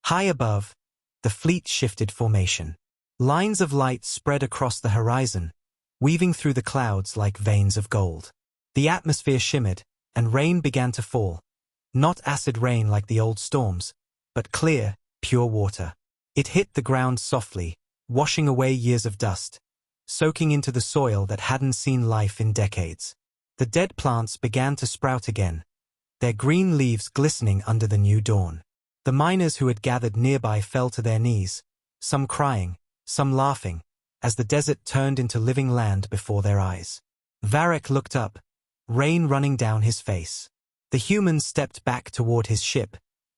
High above, the fleet shifted formation. Lines of light spread across the horizon, weaving through the clouds like veins of gold. The atmosphere shimmered, and rain began to fall. Not acid rain like the old storms, but clear, pure water. It hit the ground softly, washing away years of dust, soaking into the soil that hadn't seen life in decades. The dead plants began to sprout again, their green leaves glistening under the new dawn. The miners who had gathered nearby fell to their knees, some crying, some laughing, as the desert turned into living land before their eyes. Varric looked up, rain running down his face. The human stepped back toward his ship,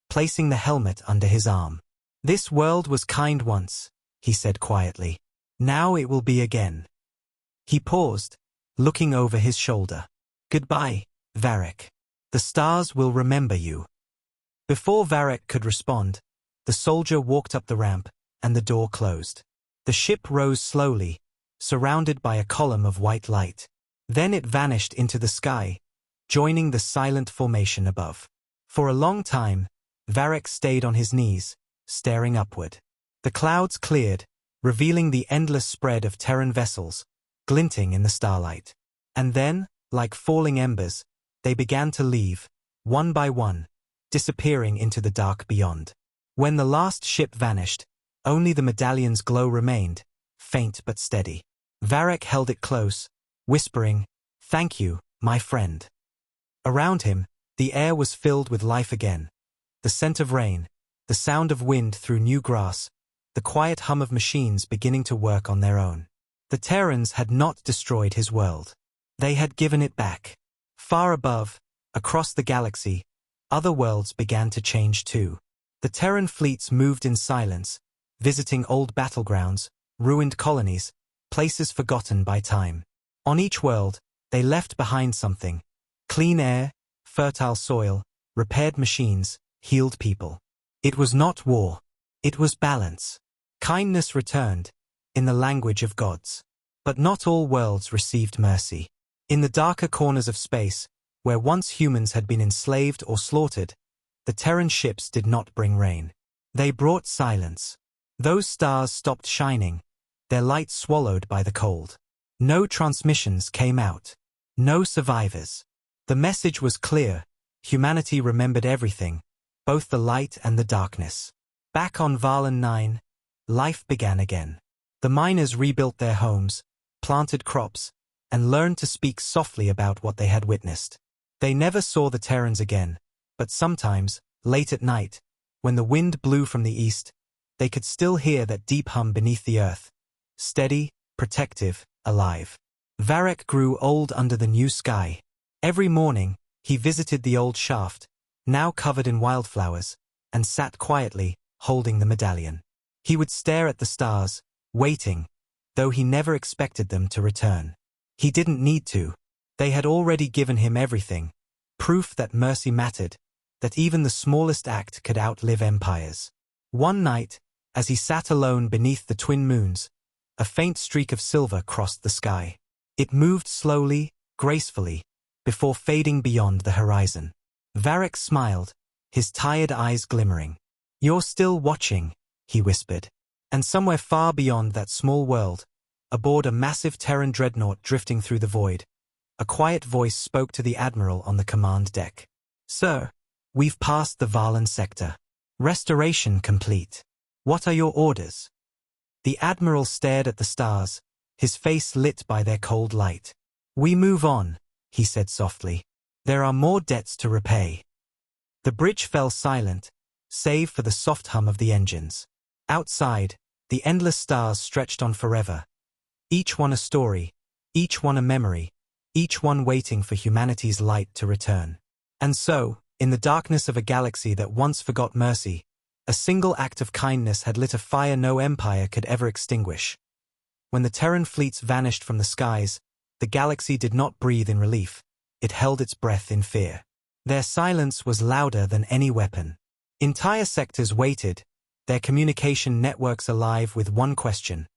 placing the helmet under his arm. "This world was kind once," he said quietly. "Now it will be again." He paused, looking over his shoulder. "Goodbye, Varric. The stars will remember you." Before Varric could respond, the soldier walked up the ramp, and the door closed. The ship rose slowly, surrounded by a column of white light. Then it vanished into the sky, joining the silent formation above. For a long time, Varric stayed on his knees, staring upward. The clouds cleared, revealing the endless spread of Terran vessels, glinting in the starlight. And then, like falling embers, They began to leave, one by one, disappearing into the dark beyond. When the last ship vanished, only the medallion's glow remained, faint but steady. Varric held it close, whispering, "Thank you, my friend." Around him, the air was filled with life again. The scent of rain, the sound of wind through new grass, the quiet hum of machines beginning to work on their own. The Terrans had not destroyed his world. They had given it back. Far above, across the galaxy, other worlds began to change too. The Terran fleets moved in silence, visiting old battlegrounds, ruined colonies, places forgotten by time. On each world, they left behind something: clean air, fertile soil, repaired machines, healed people. It was not war. It was balance. Kindness returned, in the language of gods. But not all worlds received mercy. In the darker corners of space, where once humans had been enslaved or slaughtered, the Terran ships did not bring rain. They brought silence. Those stars stopped shining, their light swallowed by the cold. No transmissions came out. No survivors. The message was clear: humanity remembered everything, both the light and the darkness. Back on Valen 9, life began again. The miners rebuilt their homes, planted crops, and learned to speak softly about what they had witnessed. They never saw the Terrans again, but sometimes, late at night, when the wind blew from the east, they could still hear that deep hum beneath the earth, steady, protective, alive. Varric grew old under the new sky. Every morning, he visited the old shaft, now covered in wildflowers, and sat quietly, holding the medallion. He would stare at the stars, waiting, though he never expected them to return. He didn't need to. They had already given him everything, proof that mercy mattered, that even the smallest act could outlive empires. One night, as he sat alone beneath the twin moons, a faint streak of silver crossed the sky. It moved slowly, gracefully, before fading beyond the horizon. Varric smiled, his tired eyes glimmering. "You're still watching," he whispered. And somewhere far beyond that small world, aboard a massive Terran dreadnought drifting through the void, a quiet voice spoke to the admiral on the command deck. "Sir, we've passed the Valen sector. Restoration complete. What are your orders?" The admiral stared at the stars, his face lit by their cold light. "We move on," he said softly. "There are more debts to repay." The bridge fell silent, save for the soft hum of the engines. Outside, the endless stars stretched on forever. Each one a story, each one a memory, each one waiting for humanity's light to return. And so, in the darkness of a galaxy that once forgot mercy, a single act of kindness had lit a fire no empire could ever extinguish. When the Terran fleets vanished from the skies, the galaxy did not breathe in relief. It held its breath in fear. Their silence was louder than any weapon. Entire sectors waited, their communication networks alive with one question: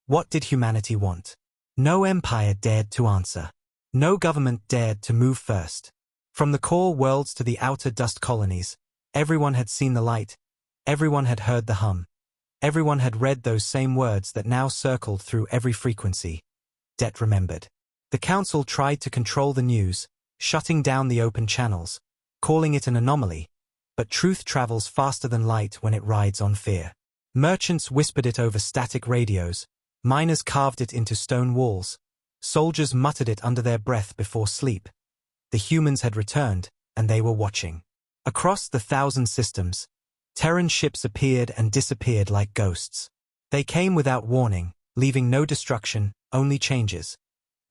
what did humanity want? No empire dared to answer. No government dared to move first. From the core worlds to the outer dust colonies, everyone had seen the light, everyone had heard the hum, everyone had read those same words that now circled through every frequency. Det remembered. The council tried to control the news, shutting down the open channels, calling it an anomaly, but truth travels faster than light when it rides on fear. Merchants whispered it over static radios, miners carved it into stone walls, soldiers muttered it under their breath before sleep. The humans had returned, and they were watching. Across the 1,000 systems, Terran ships appeared and disappeared like ghosts. They came without warning, leaving no destruction, only changes.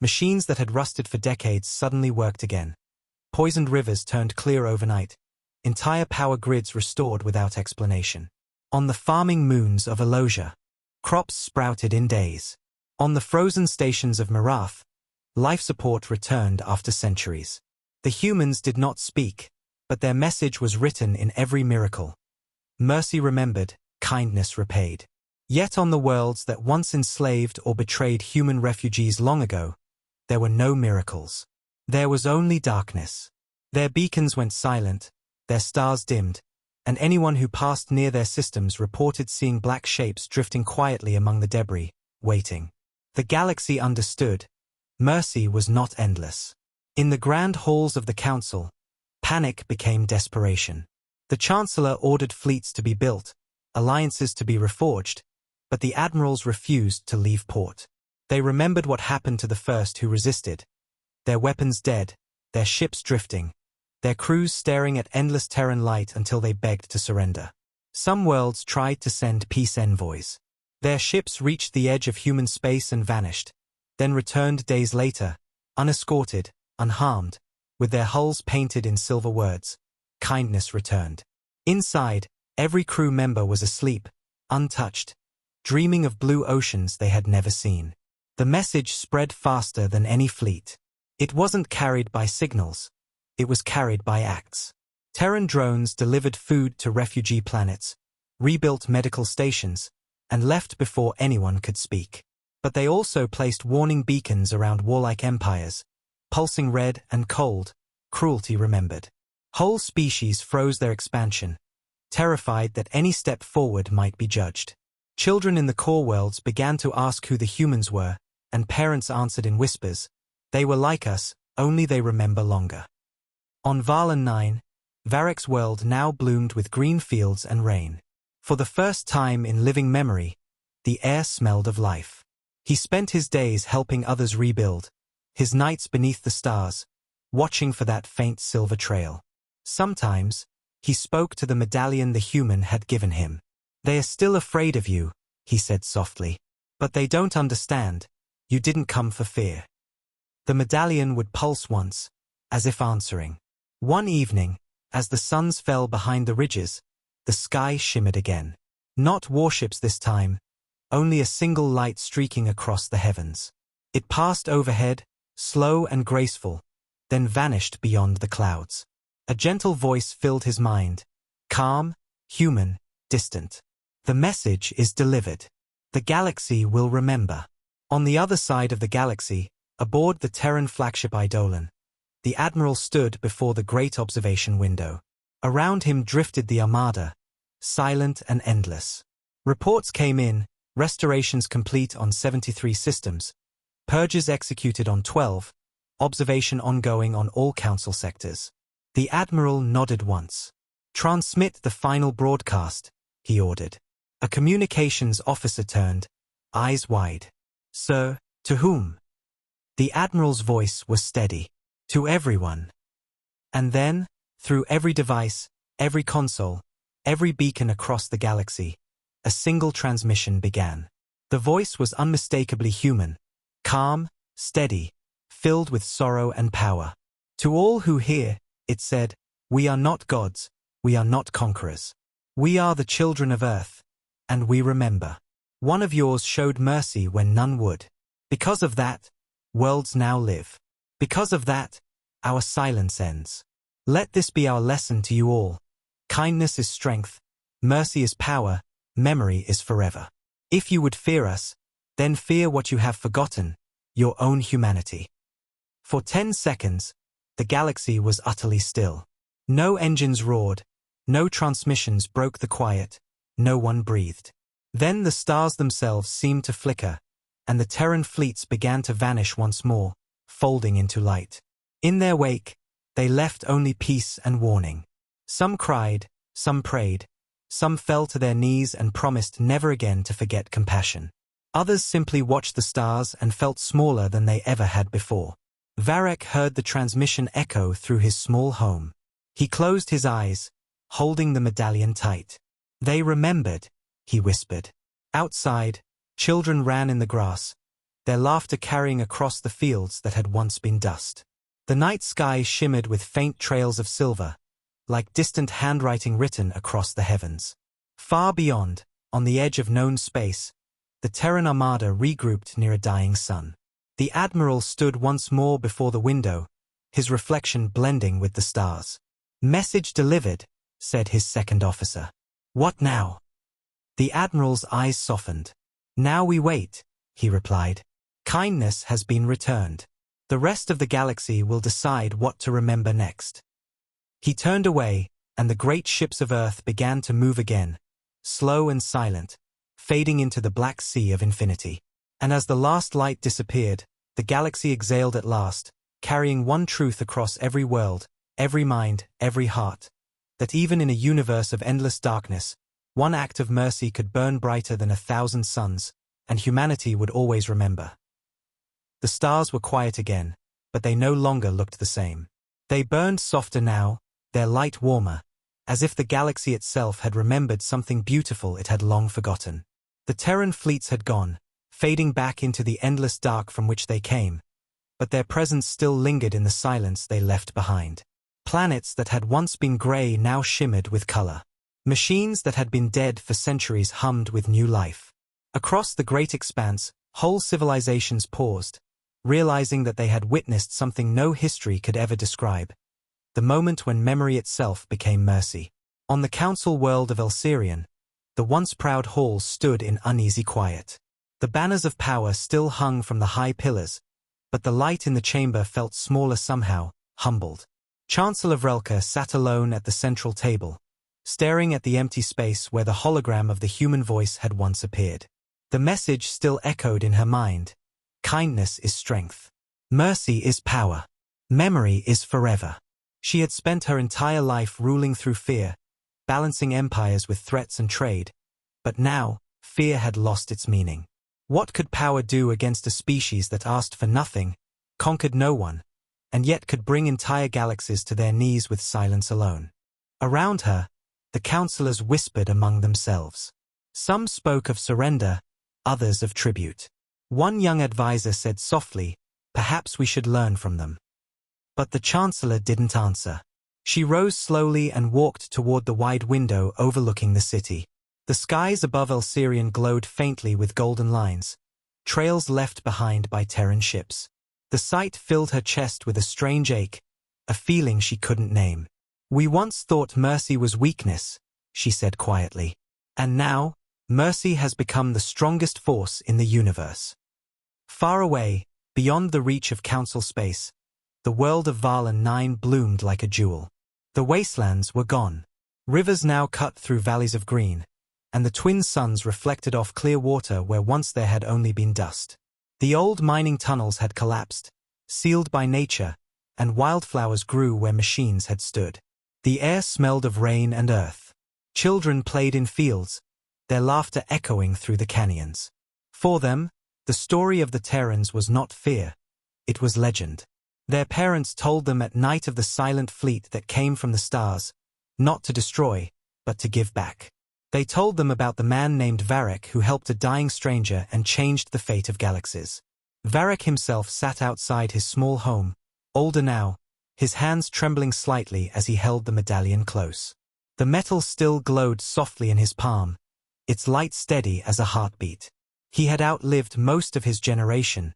Machines that had rusted for decades suddenly worked again. Poisoned rivers turned clear overnight. Entire power grids restored without explanation. On the farming moons of Elosia, crops sprouted in days. On the frozen stations of Marath, life support returned after centuries. The humans did not speak, but their message was written in every miracle. Mercy remembered, kindness repaid. Yet on the worlds that once enslaved or betrayed human refugees long ago, there were no miracles. There was only darkness. Their beacons went silent, their stars dimmed, and anyone who passed near their systems reported seeing black shapes drifting quietly among the debris, waiting. The galaxy understood. Mercy was not endless. In the grand halls of the council, panic became desperation. The Chancellor ordered fleets to be built, alliances to be reforged, but the admirals refused to leave port. They remembered what happened to the first who resisted. Their weapons dead, their ships drifting, their crews staring at endless Terran light until they begged to surrender. Some worlds tried to send peace envoys. Their ships reached the edge of human space and vanished, then returned days later, unescorted, unharmed, with their hulls painted in silver words. Kindness returned. Inside, every crew member was asleep, untouched, dreaming of blue oceans they had never seen. The message spread faster than any fleet. It wasn't carried by signals. It was carried by acts. Terran drones delivered food to refugee planets, rebuilt medical stations, and left before anyone could speak. But they also placed warning beacons around warlike empires, pulsing red and cold, cruelty remembered. Whole species froze their expansion, terrified that any step forward might be judged. Children in the core worlds began to ask who the humans were, and parents answered in whispers, "They were like us, only they remember longer." On Valan 9, Varek's world now bloomed with green fields and rain. For the first time in living memory, the air smelled of life. He spent his days helping others rebuild, his nights beneath the stars, watching for that faint silver trail. Sometimes, he spoke to the medallion the human had given him. "They are still afraid of you," he said softly. "But they don't understand. You didn't come for fear." The medallion would pulse once, as if answering. One evening, as the suns fell behind the ridges, the sky shimmered again. Not warships this time, only a single light streaking across the heavens. It passed overhead, slow and graceful, then vanished beyond the clouds. A gentle voice filled his mind, calm, human, distant. "The message is delivered. The galaxy will remember." On the other side of the galaxy, aboard the Terran flagship Eidolon, the admiral stood before the great observation window. Around him drifted the armada, silent and endless. Reports came in, restorations complete on 73 systems, purges executed on 12, observation ongoing on all council sectors. The admiral nodded once. "Transmit the final broadcast," he ordered. A communications officer turned, eyes wide. "Sir, to whom?" The admiral's voice was steady. "To everyone." And then, through every device, every console, every beacon across the galaxy, a single transmission began. The voice was unmistakably human, calm, steady, filled with sorrow and power. "To all who hear," it said, "we are not gods, we are not conquerors. We are the children of Earth, and we remember. One of yours showed mercy when none would. Because of that, worlds now live. Because of that, our silence ends. Let this be our lesson to you all. Kindness is strength, mercy is power, memory is forever. If you would fear us, then fear what you have forgotten, your own humanity." For 10 seconds, the galaxy was utterly still. No engines roared, no transmissions broke the quiet, no one breathed. Then the stars themselves seemed to flicker, and the Terran fleets began to vanish once more, folding into light. In their wake, they left only peace and warning. Some cried, some prayed, some fell to their knees and promised never again to forget compassion. Others simply watched the stars and felt smaller than they ever had before. Varek heard the transmission echo through his small home. He closed his eyes, holding the medallion tight. "They remembered," he whispered. Outside, children ran in the grass, their laughter carrying across the fields that had once been dust. The night sky shimmered with faint trails of silver, like distant handwriting written across the heavens. Far beyond, on the edge of known space, the Terran armada regrouped near a dying sun. The admiral stood once more before the window, his reflection blending with the stars. "Message delivered," said his second officer. "What now?" The admiral's eyes softened. "Now we wait," he replied. "Kindness has been returned. The rest of the galaxy will decide what to remember next." He turned away, and the great ships of Earth began to move again, slow and silent, fading into the black sea of infinity. And as the last light disappeared, the galaxy exhaled at last, carrying one truth across every world, every mind, every heart. That even in a universe of endless darkness, one act of mercy could burn brighter than 1,000 suns, and humanity would always remember. The stars were quiet again, but they no longer looked the same. They burned softer now, their light warmer, as if the galaxy itself had remembered something beautiful it had long forgotten. The Terran fleets had gone, fading back into the endless dark from which they came, but their presence still lingered in the silence they left behind. Planets that had once been gray now shimmered with color. Machines that had been dead for centuries hummed with new life. Across the great expanse, whole civilizations paused, realizing that they had witnessed something no history could ever describe. The moment when memory itself became mercy. On the council world of Elserion, the once proud halls stood in uneasy quiet. The banners of power still hung from the high pillars, but the light in the chamber felt smaller somehow, humbled. Chancellor Vrelka sat alone at the central table, staring at the empty space where the hologram of the human voice had once appeared. The message still echoed in her mind. Kindness is strength. Mercy is power. Memory is forever. She had spent her entire life ruling through fear, balancing empires with threats and trade, but now, fear had lost its meaning. What could power do against a species that asked for nothing, conquered no one, and yet could bring entire galaxies to their knees with silence alone? Around her, the counselors whispered among themselves. Some spoke of surrender, others of tribute. One young advisor said softly, "Perhaps we should learn from them." But the chancellor didn't answer. She rose slowly and walked toward the wide window overlooking the city. The skies above Elserion glowed faintly with golden lines, trails left behind by Terran ships. The sight filled her chest with a strange ache, a feeling she couldn't name. "We once thought mercy was weakness," she said quietly. "And now, mercy has become the strongest force in the universe." Far away, beyond the reach of council space, the world of Valan 9 bloomed like a jewel. The wastelands were gone. Rivers now cut through valleys of green, and the twin suns reflected off clear water where once there had only been dust. The old mining tunnels had collapsed, sealed by nature, and wildflowers grew where machines had stood. The air smelled of rain and earth. Children played in fields, their laughter echoing through the canyons. For them, the story of the Terrans was not fear, it was legend. Their parents told them at night of the silent fleet that came from the stars, not to destroy, but to give back. They told them about the man named Varric who helped a dying stranger and changed the fate of galaxies. Varric himself sat outside his small home, older now, his hands trembling slightly as he held the medallion close. The metal still glowed softly in his palm, its light steady as a heartbeat. He had outlived most of his generation,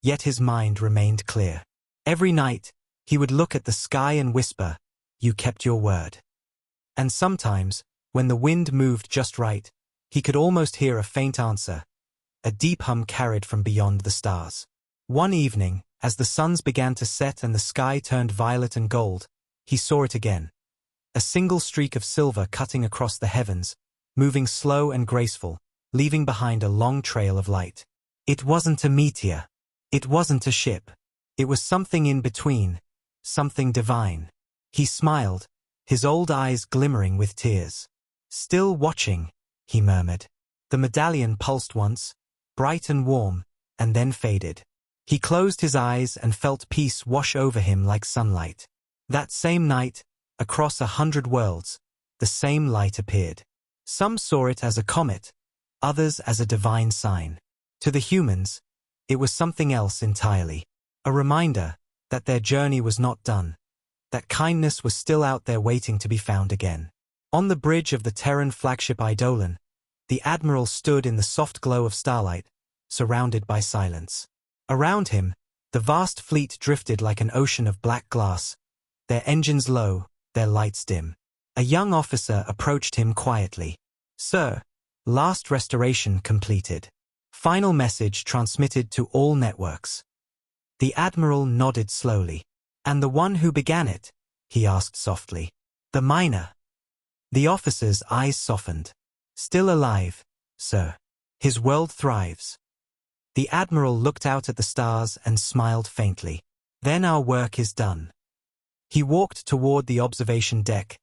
yet his mind remained clear. Every night, he would look at the sky and whisper, "You kept your word." And sometimes, when the wind moved just right, he could almost hear a faint answer, a deep hum carried from beyond the stars. One evening, as the suns began to set and the sky turned violet and gold, he saw it again. A single streak of silver cutting across the heavens, moving slow and graceful, leaving behind a long trail of light. It wasn't a meteor. It wasn't a ship. It was something in between, something divine. He smiled, his old eyes glimmering with tears. "Still watching," he murmured. The medallion pulsed once, bright and warm, and then faded. He closed his eyes and felt peace wash over him like sunlight. That same night, across 100 worlds, the same light appeared. Some saw it as a comet, others as a divine sign. To the humans, it was something else entirely. A reminder that their journey was not done, that kindness was still out there waiting to be found again. On the bridge of the Terran flagship Eidolon, the Admiral stood in the soft glow of starlight, surrounded by silence. Around him, the vast fleet drifted like an ocean of black glass, their engines low, their lights dim. A young officer approached him quietly. "Sir, last restoration completed. Final message transmitted to all networks." The Admiral nodded slowly. "And the one who began it?" he asked softly. "The miner." The officer's eyes softened. "Still alive, sir. His world thrives." The Admiral looked out at the stars and smiled faintly. Then our work is done. He walked toward the observation deck,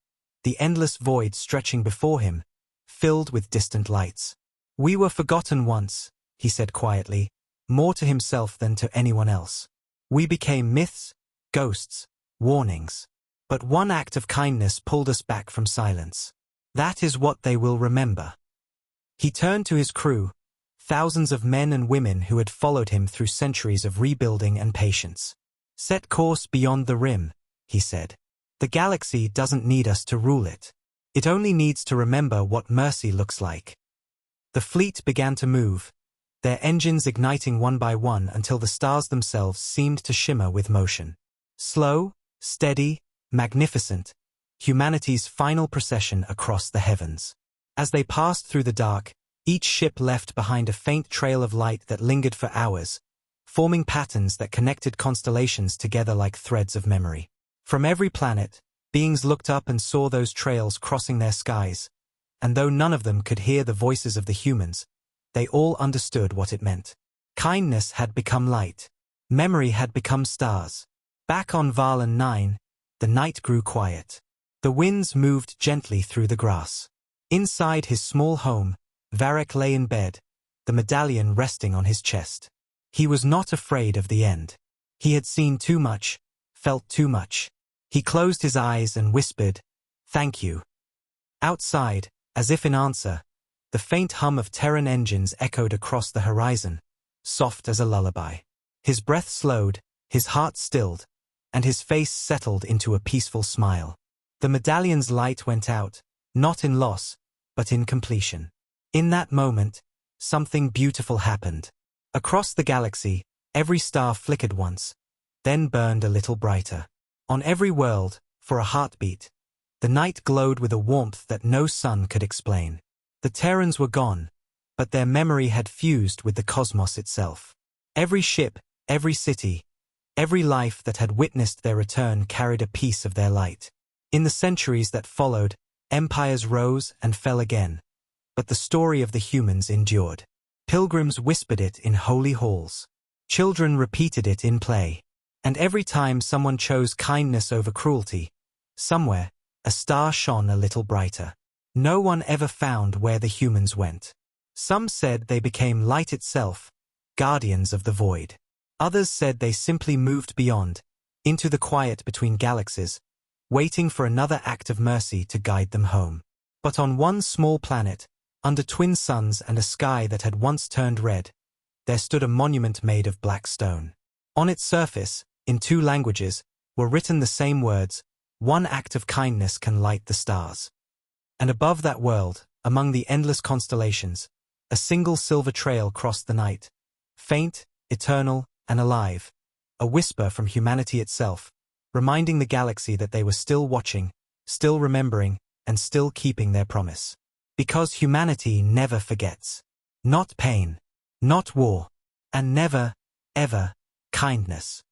the endless void stretching before him, filled with distant lights. We were forgotten once, he said quietly, more to himself than to anyone else. We became myths, ghosts, warnings. But one act of kindness pulled us back from silence. That is what they will remember. He turned to his crew, thousands of men and women who had followed him through centuries of rebuilding and patience. Set course beyond the rim, he said. The galaxy doesn't need us to rule it. It only needs to remember what mercy looks like. The fleet began to move, their engines igniting one by one until the stars themselves seemed to shimmer with motion. Slow, steady, magnificent, humanity's final procession across the heavens. As they passed through the dark, each ship left behind a faint trail of light that lingered for hours, forming patterns that connected constellations together like threads of memory. From every planet, beings looked up and saw those trails crossing their skies, and though none of them could hear the voices of the humans, they all understood what it meant. Kindness had become light. Memory had become stars. Back on Varlan 9, the night grew quiet. The winds moved gently through the grass. Inside his small home, Varric lay in bed, the medallion resting on his chest. He was not afraid of the end. He had seen too much, felt too much. He closed his eyes and whispered, "Thank you." Outside, as if in answer, the faint hum of Terran engines echoed across the horizon, soft as a lullaby. His breath slowed, his heart stilled, and his face settled into a peaceful smile. The medallion's light went out, not in loss, but in completion. In that moment, something beautiful happened. Across the galaxy, every star flickered once, then burned a little brighter. On every world, for a heartbeat, the night glowed with a warmth that no sun could explain. The Terrans were gone, but their memory had fused with the cosmos itself. Every ship, every city, every life that had witnessed their return carried a piece of their light. In the centuries that followed, empires rose and fell again, but the story of the humans endured. Pilgrims whispered it in holy halls. Children repeated it in play. And every time someone chose kindness over cruelty, somewhere, a star shone a little brighter. No one ever found where the humans went. Some said they became light itself, guardians of the void. Others said they simply moved beyond, into the quiet between galaxies, waiting for another act of mercy to guide them home. But on one small planet, under twin suns and a sky that had once turned red, there stood a monument made of black stone. On its surface, in 2 languages, were written the same words, "One act of kindness can light the stars." And above that world, among the endless constellations, a single silver trail crossed the night, faint, eternal, and alive, a whisper from humanity itself, reminding the galaxy that they were still watching, still remembering, and still keeping their promise. Because humanity never forgets. Not pain, not war, and never, ever, kindness.